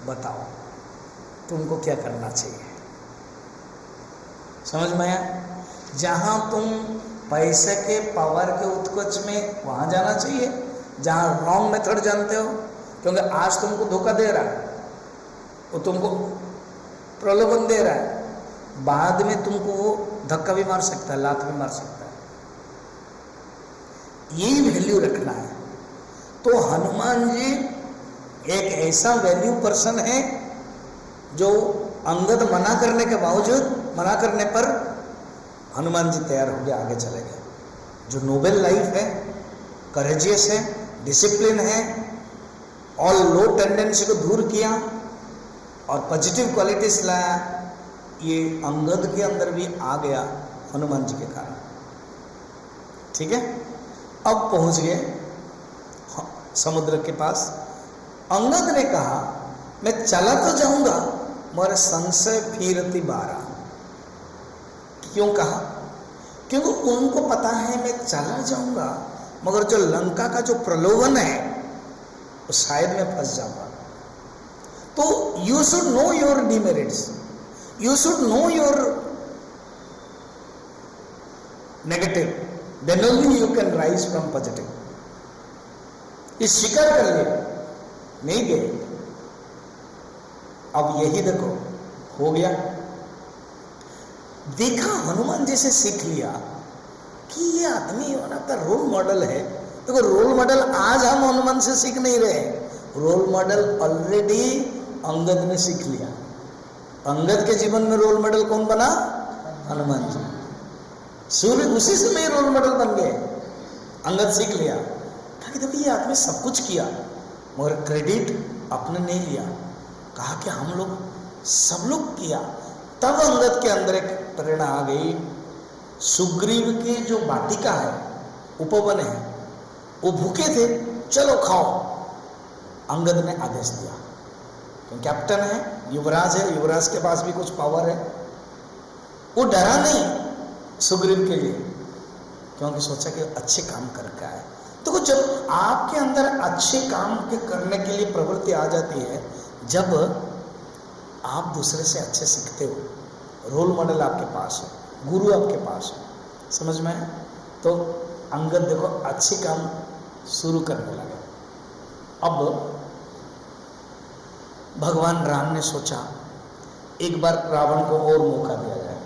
बताओ तुमको क्या करना चाहिए? समझ में आया? जहां तुम पैसे के पावर के उत्कर्ष में वहां जाना चाहिए, जहां रॉन्ग मेथड जानते हो, क्योंकि आज तुमको धोखा दे रहा है, वो तुमको प्रलोभन दे रहा है, बाद में तुमको वो धक्का भी मार सकता है, लात भी मार सकता है। यही वैल्यू रखना है। तो हनुमान जी एक ऐसा वैल्यू पर्सन है जो अंगद मना करने के बावजूद, मना करने पर हनुमान जी तैयार हो गए, आगे चले गए। जो नोबेल लाइफ है, करेजियस है, डिसिप्लिन है, ऑल लो टेंडेंसी को दूर किया और पॉजिटिव क्वालिटीज लाया, ये अंगद के अंदर भी आ गया हनुमान जी के कारण। ठीक है, अब पहुंच गए समुद्र के पास। अंगद ने कहा मैं चला तो जाऊंगा मगर संशय फिरती बारा। क्यों कहा? क्योंकि उनको पता है मैं चला जाऊंगा मगर जो लंका का जो प्रलोभन है वो शायद मैं फंस जाऊंगा। तो you should know your demerits, you should know your negative, then only you can rise from positive. इस स्वीकार कर लिया, नहीं गए। अब यही देखो हो गया। देखा हनुमान जी से सीख लिया कि ये आदमी होना का रोल मॉडल है। देखो रोल मॉडल आज हम हनुमान से सीख नहीं रहे, रोल मॉडल ऑलरेडी अंगद ने सीख लिया। अंगद के जीवन में रोल मॉडल कौन बना? हनुमान जी। सूर्य उसी से में रोल मॉडल बन गए। अंगद सीख लिया कि देखो ये आदमी सब कुछ किया मगर क्रेडिट अपने नहीं लिया, कहा कि हम लोग सब लोग किया। तब अंगद के अंदर एक प्रेरणा आ गई। सुग्रीव की जो वाटिका है, उपवन है, वो भूखे थे, चलो खाओ। अंगद ने आदेश दिया, तो कैप्टन है, युवराज है, युवराज के पास भी कुछ पावर है। वो डरा नहीं सुग्रीव के लिए, क्योंकि सोचा कि अच्छे काम करके आए। तो जब आपके अंदर अच्छे काम के करने के लिए प्रवृत्ति आ जाती है, जब आप दूसरे से अच्छे सीखते हो, रोल मॉडल आपके पास हो, गुरु आपके पास हो, समझ में है? तो अंगद देखो अच्छे काम शुरू करने लगे। अब भगवान राम ने सोचा एक बार रावण को और मौका दिया जाए।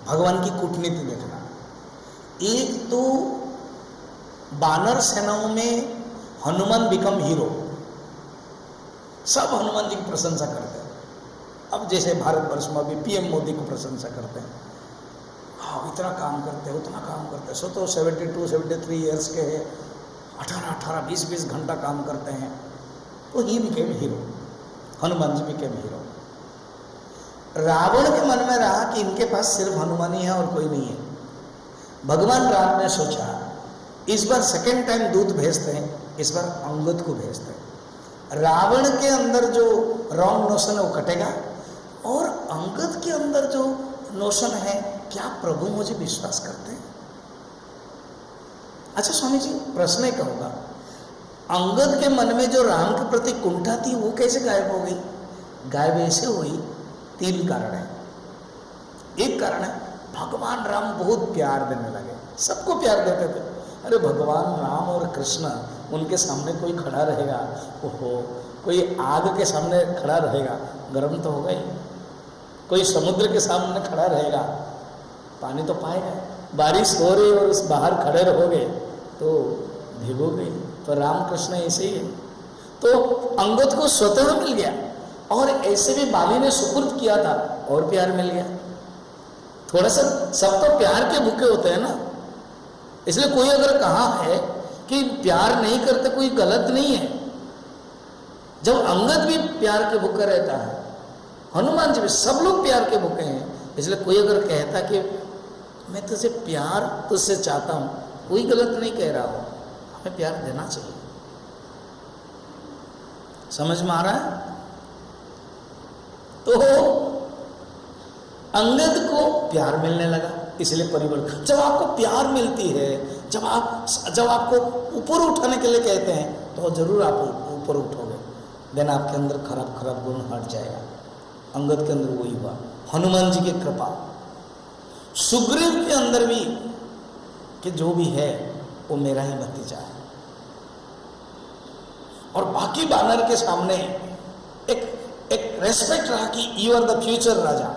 भगवान की कूटनीति देखना। एक तो बानर सेनाओं में हनुमान बिकम हीरो, सब हनुमान जी की प्रशंसा करते हैं। अब जैसे भारतवर्ष में अभी पीएम मोदी को प्रशंसा करते हैं, हाँ इतना काम करते हैं, उतना काम करते हैं। सो तो 72-73 ईयर्स के हैं, 18-18, 20-20 घंटा काम करते हैं। तो he became hero, Hanuman ji became hero. Ravana के मन में रहा कि इनके पास सिर्फ हनुमान ही है और कोई नहीं है। भगवान राम ने सोचा इस बार सेकेंड टाइम दूत भेजते हैं, इस बार अंगद को भेजते हैं। रावण के अंदर जो रॉन्ग नोशन है वो कटेगा, और अंगद के अंदर जो नोशन है, क्या प्रभु मुझे विश्वास करते हैं? अच्छा स्वामी जी, प्रश्न एक होगा, अंगद के मन में जो राम के प्रति कुंठा थी वो कैसे गायब हो गई? गायब ऐसे हुई, 3 कारण है। एक कारण है भगवान राम बहुत प्यार देने लगे, सबको प्यार देते थे। अरे भगवान राम और कृष्ण, उनके सामने कोई खड़ा रहेगा, ओहो, कोई आग के सामने खड़ा रहेगा, गर्म तो होगा ही। कोई समुद्र के सामने खड़ा रहेगा, पानी तो पाएगा। बारिश हो रही और उस बाहर खड़े रहोगे तो भिगोगे। तो राम कृष्ण ऐसे ही है। तो अंगद को स्वतः मिल गया, और ऐसे भी बाली ने सुपुर्द किया था और प्यार मिल गया। थोड़ा सा सब तो प्यार के भूखे होते हैं ना, इसलिए कोई अगर कहा है कि प्यार नहीं करते कोई गलत नहीं है। जब अंगद भी प्यार के भूखे रहता है, हनुमान जी भी, सब लोग प्यार के भूखे हैं। इसलिए कोई अगर कहता कि मैं तुझसे प्यार तुझसे चाहता हूं, कोई गलत नहीं कह रहा हो, हमें प्यार देना चाहिए। समझ में आ रहा है? तो अंगद को प्यार मिलने लगा, इसलिए परिवर्तन। जब आपको प्यार मिलती है, जब आपको ऊपर उठाने के लिए कहते हैं तो जरूर आप ऊपर उठोगे, देन आपके अंदर खराब गुण हट जाएगा। अंगद के अंदर वही हुआ, हनुमान जी की कृपा। सुग्रीव के अंदर भी कि जो भी है वो मेरा ही भतीजा है, और बाकी बानर के सामने एक रेस्पेक्ट रहा कि यू आर द फ्यूचर राजा,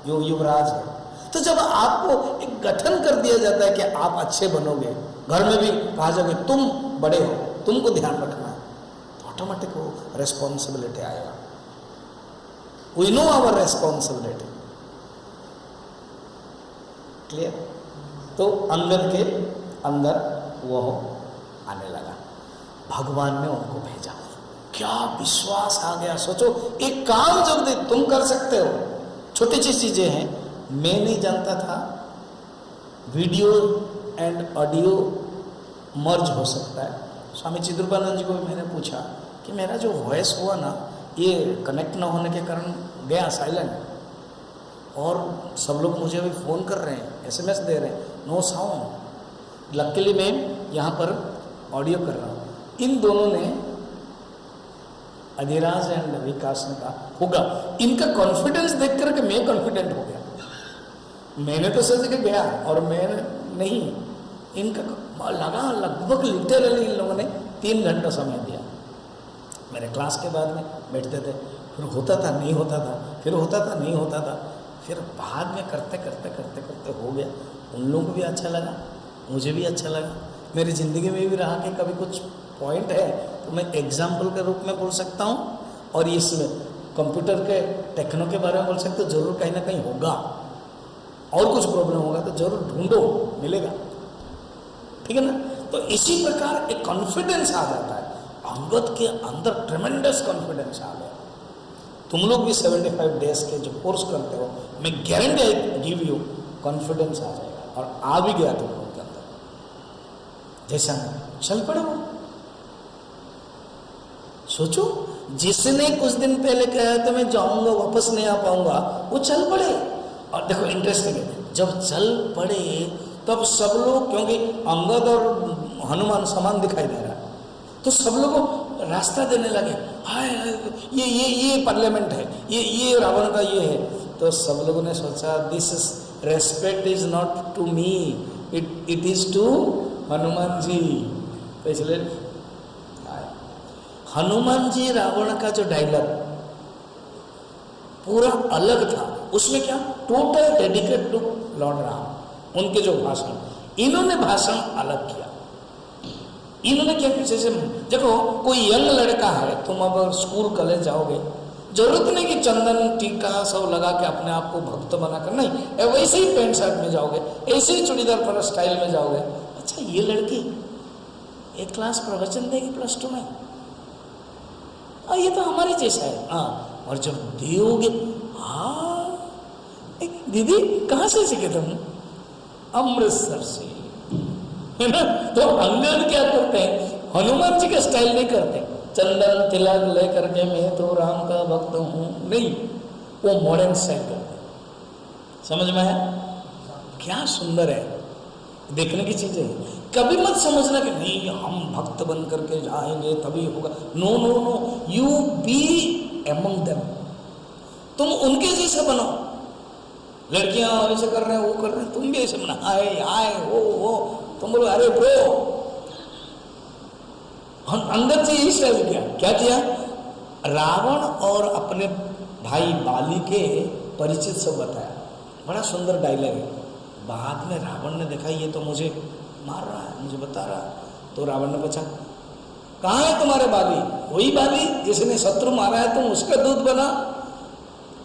यो युवराज है। तो जब आपको एक गठन कर दिया जाता है कि आप अच्छे बनोगे, घर में भी कहा जाएगा तुम बड़े हो, तुमको ध्यान रखना है, तो ऑटोमेटिक वो रेस्पॉन्सिबिलिटी आएगा। We know our responsibility. Clear? तो अंगद के अंदर वो आने लगा, भगवान ने उनको भेजा। क्या विश्वास आ गया! सोचो, एक काम जब दे तुम कर सकते हो, छोटी सी चीजें हैं। मैं नहीं जानता था वीडियो एंड ऑडियो मर्ज हो सकता है। स्वामी चिद्रूपानंद जी को भी मैंने पूछा कि मेरा जो वॉइस हुआ ना, ये कनेक्ट ना होने के कारण गया साइलेंट, और सब लोग मुझे अभी फ़ोन कर रहे हैं, SMS दे रहे हैं, नो साउंड। लकीली मैं यहाँ पर ऑडियो कर रहा हूँ। इन दोनों ने, अधिराज एंड विकास ने कहा होगा, इनका कॉन्फिडेंस देख करके मैं कॉन्फिडेंट हो गया। मैंने तो सोच के गया और मैं नहीं, इनका लगा लगभग लिटरली इन लोगों ने 3 घंटा समय दिया। मेरे क्लास के बाद में बैठते थे, फिर होता था नहीं होता था, फिर होता था नहीं होता था, फिर बाद में करते करते हो गया। उन लोगों को भी अच्छा लगा, मुझे भी अच्छा लगा। मेरी ज़िंदगी में भी रहा कि कभी कुछ पॉइंट है तो मैं एग्जाम्पल के रूप में बोल सकता हूँ, और इसमें कंप्यूटर के टेक्नो के बारे में बोल सकते हो। जरूर कहीं ना कहीं होगा, और कुछ प्रॉब्लम होगा तो जरूर ढूंढो, मिलेगा। ठीक है ना? तो इसी प्रकार एक कॉन्फिडेंस आ जाता है। अंगद के अंदर ट्रेमेंडस कॉन्फिडेंस आ गया। तुम लोग भी 75 डेज के जो कोर्स करते हो, मैं गारंटी गिव यू, कॉन्फिडेंस आ जाएगा, और आ भी गया तुम लोग के अंदर। जैसा चल पड़े वो। सोचो, जिसने कुछ दिन पहले कहा था मैं जाऊंगा वापस नहीं आ पाऊंगा, वो चल पड़े। और देखो इंटरेस्टिंग है, जब चल पड़े तब सब लोग, क्योंकि अंगद और हनुमान समान दिखाई दे रहा है, तो सब लोग को रास्ता देने लगे। हाय ये पार्लियामेंट है, ये रावण का ये है। तो सब लोगों ने सोचा this respect is not to me, it is to Hanuman ji. तो इसलिए हनुमान जी रावण का जो डायलॉग पूरा अलग था, उसमें क्या total dedicate to Lord Ram. उनके जो भाषण, इन्होंने भाषण अलग किया। इन्होंने क्या किया, जैसे देखो कोई यंग लड़का है, तुम अब स्कूल कॉलेज जाओगे, जरूरत नहीं कि चंदन टीका सब लगा के अपने आप को भक्त बनाकर, नहीं, वैसे ही पैंट शर्ट में जाओगे, ऐसे ही चूड़ीदार पर स्टाइल में जाओगे। अच्छा, ये लड़की एक क्लास प्रवचन देगी +2 में, ये तो हमारे जैसा है। हाँ, और जब दियोगे, हाँ दीदी कहाँ से सीखे तुम? अमृतसर से, है ना? तो अंगद क्या करते हैं, हनुमान जी का स्टाइल नहीं करते, चंदन तिलक लेकर के मैं तो राम का भक्त हूँ, नहीं, वो मॉडर्न स्टाइल करते। समझ में आया? क्या सुंदर है, देखने की चीजें। कभी मत समझना कि नहीं हम भक्त बन करके जाएंगे तभी होगा। No no no, you be among them, तुम उनके जैसे बनो। लड़कियां ऐसे कर रहे हैं, वो कर रहे हैं, तुम भी ऐसे बना, आए वो तुम बोलो अरे ब्रो। हम अंदर से यही स्टाइल किया। क्या किया? रावण और अपने भाई बाली के परिचित सब बताया। बड़ा सुंदर डायलॉग है। बाद में रावण ने देखा ये तो मुझे मार रहा है, मुझे बता रहा है, तो रावण ने पूछा कहाँ है तुम्हारे बाली? वही बाली जिसने शत्रु मारा है, तुम उसका दूध बना।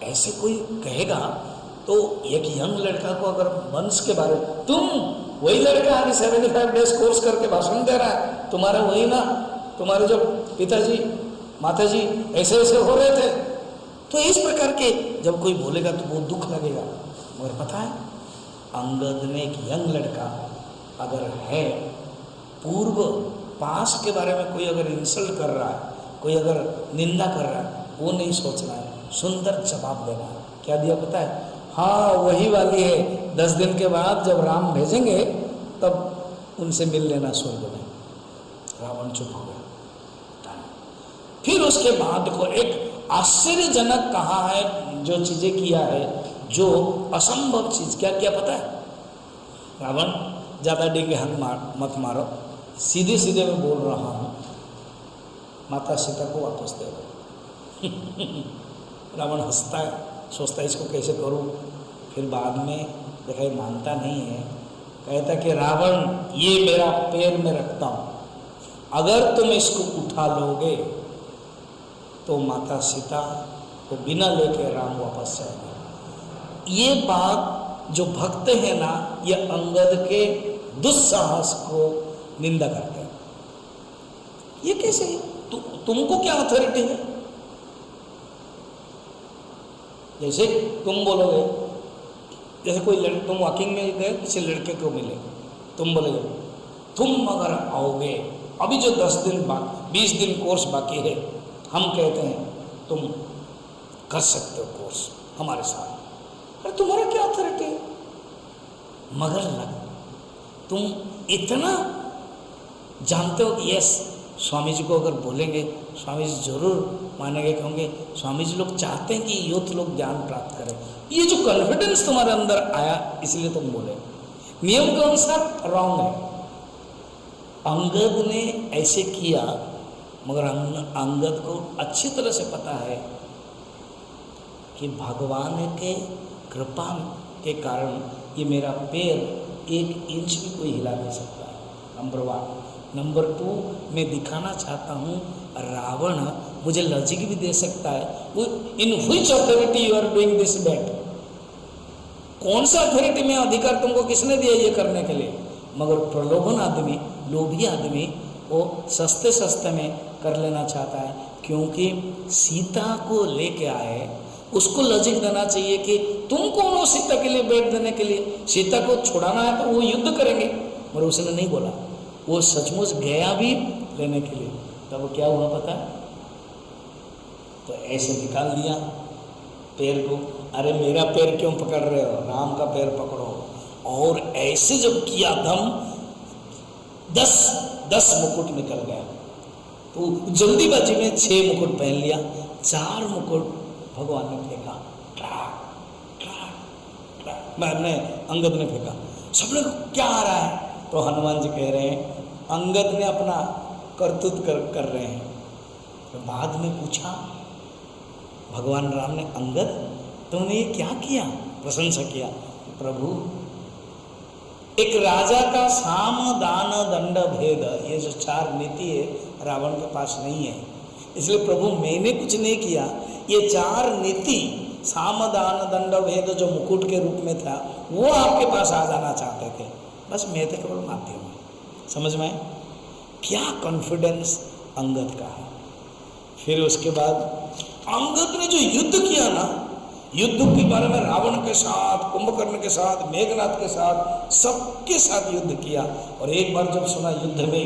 ऐसे कोई कहेगा तो एक यंग लड़का को अगर वंश के बारे में, तुम वही लड़का आगे 75 डेज कोर्स करके भाषण दे रहा है, तुम्हारा वही ना, तुम्हारे जो पिताजी माताजी ऐसे ऐसे हो रहे थे। तो इस प्रकार के जब कोई बोलेगा तो बहुत दुख लगेगा। मगर पता है, अंगद ने एक यंग लड़का अगर है, पूर्व पास्ट के बारे में कोई अगर इंसल्ट कर रहा है, कोई अगर निंदा कर रहा है, वो नहीं सोचना है सुंदर जवाब देना है। क्या दिया पता है? हाँ वही वाली है, 10 दिन के बाद जब राम भेजेंगे तब उनसे मिल लेना स्वर्ग में। रावण चुप हो गया। फिर उसके बाद देखो एक आश्चर्यजनक कहा है, जो चीजें किया है, जो असंभव चीज क्या किया पता है? रावण ज्यादा डिगे हन मत मारो, सीधे सीधे मैं बोल रहा हूं, माता सीता को वापस दे दो। रावण हंसता है, सोचता है इसको कैसे करूं। फिर बाद में देखा ये मानता नहीं है, कहता कि रावण ये मेरा पैर में रखता हूं, अगर तुम इसको उठा लोगे तो माता सीता को बिना लेके राम वापस जाएंगे। ये बात जो भक्त है ना, ये अंगद के दुस्साहस को निंदा करते हैं। ये कैसे? तुमको क्या अथॉरिटी है? जैसे तुम बोलोगे, जैसे कोई तुम वॉकिंग में गए, किसी लड़के को मिले, तुम बोलोगे तुम अगर आओगे, अभी जो 10 दिन बाद 20 दिन कोर्स बाकी है, हम कहते हैं तुम कर सकते हो कोर्स हमारे साथ। अरे तुम्हारा क्या अथॉरिटी है? मगर लग तुम इतना जानते हो कि यस स्वामी जी को अगर बोलेंगे स्वामी जी जरूर मानेंगे, कहोगे स्वामी जी लोग चाहते हैं कि यूथ लोग ज्ञान प्राप्त करें। ये जो कॉन्फिडेंस तुम्हारे अंदर आया इसलिए तुम बोले। नियम के अनुसार रॉन्ग है। अंगद ने ऐसे किया, मगर अंगद को अच्छी तरह से पता है कि भगवान के कृपा के कारण ये मेरा पैर 1 इंच भी कोई हिला नहीं सकता है। नंबर 1। नंबर 2, मैं दिखाना चाहता हूँ रावण मुझे लॉजिक भी दे सकता है। वो in which authority you are doing this bat, कौन सा अथॉरिटी में अधिकार तुमको किसने दिया ये करने के लिए? मगर प्रलोभन आदमी, लोभी आदमी वो सस्ते सस्ते में कर लेना चाहता है, क्योंकि सीता को लेके आए, उसको लॉजिक देना चाहिए कि तुम कौन हो सीता के लिए बैठ देने के लिए? सीता को छुड़ाना है तो वो युद्ध करेंगे, मगर उसने नहीं बोला। वो सचमुच गया भी लेने के लिए। तब क्या हुआ पता है? तो ऐसे निकाल दिया पैर को। अरे मेरा पैर क्यों पकड़ रहे हो? राम का पैर पकड़ो। और ऐसे जब किया दम, 10 मुकुट निकल गया। तो जल्दीबाजी में 6 मुकुट पहन लिया, 4 मुकुट भगवान ने फेंका, मैंने अंगद ने फेंका। सब लोग क्या आ रहा है? तो हनुमान जी कह रहे हैं अंगद ने अपना करतूत कर रहे हैं। तो बाद में पूछा भगवान राम ने, अंगद तुमने ये क्या किया? प्रशंसा किया। प्रभु एक राजा का साम दान दंड भेद, ये जो 4 नीति है रावण के पास नहीं है, इसलिए प्रभु मैंने कुछ नहीं किया। ये 4 नीति साम दान दंड भेद जो मुकुट के रूप में था वो आपके पास आ जाना चाहते थे, बस मैं तो केवल माध्यम हूँ। समझ में? क्या कॉन्फिडेंस अंगद का है। फिर उसके बाद अंगद ने जो युद्ध किया ना, युद्ध के बारे में रावण के साथ, कुंभकर्ण के साथ, मेघनाथ के साथ, सबके साथ युद्ध किया। और एक बार जब सुना युद्ध में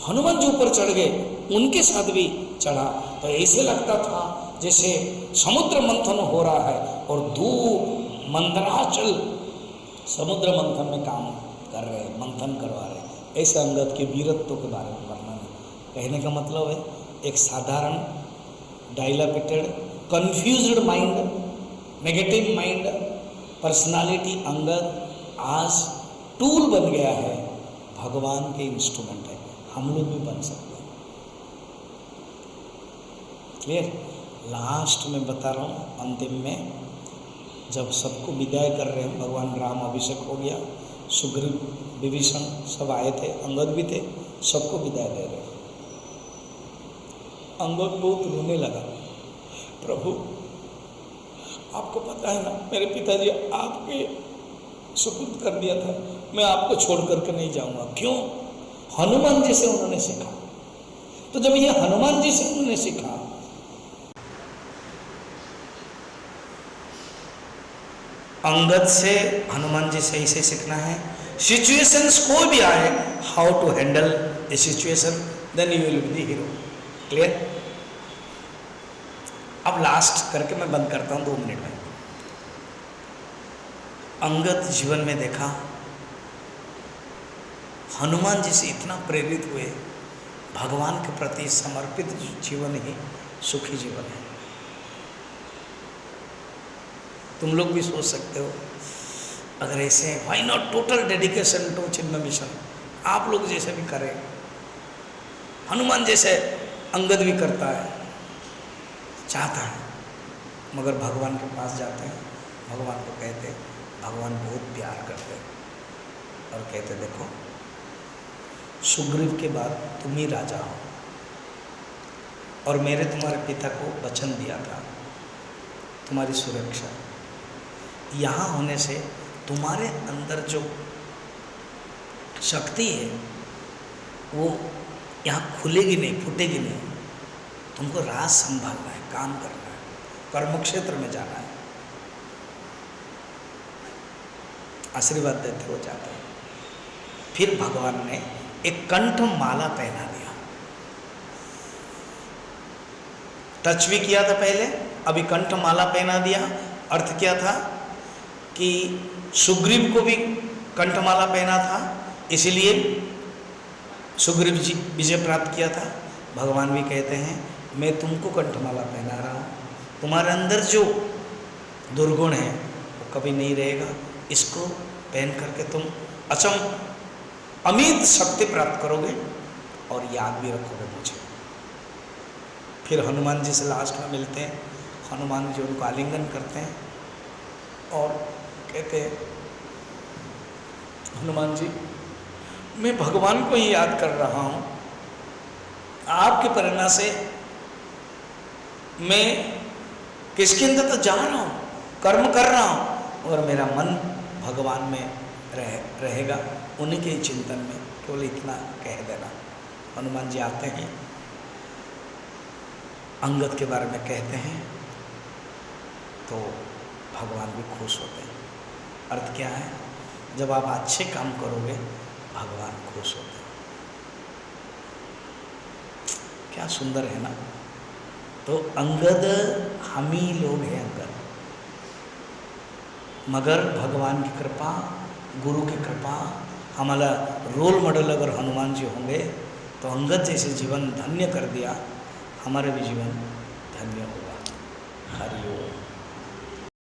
हनुमान जी ऊपर चढ़ गए, उनके साथ भी चढ़ा, तो ऐसे लगता था जैसे समुद्र मंथन हो रहा है और दूर मंदराचल समुद्र मंथन में काम कर रहे हैं, मंथन करवा रहे हैं। ऐसे अंगद के वीरत्व के बारे में वर्णन है। कहने का मतलब है एक साधारण dilapidated confused mind, negative mind, personality Angad आज टूल बन गया है, भगवान के इंस्ट्रूमेंट है। हम लोग भी बन सकते हैं। क्लियर? लास्ट में बता रहा हूँ, अंतिम में जब सबको विदाई कर रहे हैं, भगवान राम अभिषेक हो गया, सुग्रीव विभीषण सब आए थे, अंगद भी थे, सबको विदाई दे रहे। अंगद बहुत रोने लगा, प्रभु आपको पता है ना मेरे पिताजी आपके सुपुर्द कर दिया था, मैं आपको छोड़ करके नहीं जाऊंगा। क्यों? हनुमान जी से उन्होंने सीखा। तो जब ये हनुमान जी से उन्होंने सीखा, अंगद से हनुमान जी से इसे सीखना है। सिचुएशंस कोई भी आए, how to handle a situation, then you will be the hero. Clear? अब लास्ट करके मैं बंद करता हूँ 2 मिनट में। अंगद जीवन में देखा हनुमान जी से इतना प्रेरित हुए, भगवान के प्रति समर्पित जीवन ही सुखी जीवन है। तुम लोग भी सोच सकते हो अगर ऐसे why not total dedication to Chinmaya mission, आप लोग जैसे भी करें, हनुमान जैसे अंगद भी करता है, चाहता है, मगर भगवान के पास जाते हैं, भगवान को कहते हैं, भगवान बहुत प्यार करते हैं और कहते देखो सुग्रीव के बाद तुम ही राजा हो और मैंने तुम्हारे पिता को वचन दिया था तुम्हारी सुरक्षा, यहाँ होने से तुम्हारे अंदर जो शक्ति है वो यहाँ खुलेगी नहीं, फूटेगी नहीं। तुमको राज संभालना है, काम करना है, कर्म क्षेत्र में जाना है। आशीर्वाद देते हो जाते हैं। फिर भगवान ने एक कंठ माला पहना दिया, टच भी किया था पहले, अभी कंठ माला पहना दिया। अर्थ क्या था कि सुग्रीव को भी कंठमाला पहना था, इसीलिए सुग्रीव जी विजय प्राप्त किया था। भगवान भी कहते हैं मैं तुमको कंठमाला पहना रहा हूँ, तुम्हारे अंदर जो दुर्गुण है वो कभी नहीं रहेगा, इसको पहन करके तुम अमित शक्ति प्राप्त करोगे और याद भी रखोगे मुझे। फिर हनुमान जी से लास्ट में मिलते हैं, हनुमान जी उनको आलिंगन करते हैं और कहते हैं हनुमान जी मैं भगवान को ही याद कर रहा हूँ, आपकी प्रेरणा से मैं किसके अंदर तो जा रहा हूँ, कर्म कर रहा हूँ और मेरा मन भगवान में रहेगा, उन्हीं के चिंतन में। केवल इतना कह देना। हनुमान जी आते हैं, अंगद के बारे में कहते हैं तो भगवान भी खुश होते हैं। अर्थ क्या है, जब आप अच्छे काम करोगे भगवान खुश होते हैं। क्या सुंदर है ना। तो अंगद हम ही लोग हैं अंगद, मगर भगवान की कृपा, गुरु की कृपा, हमारा रोल मॉडल अगर हनुमान जी होंगे तो अंगद जैसे जीवन धन्य कर दिया, हमारा भी जीवन धन्य होगा। हरि ओम।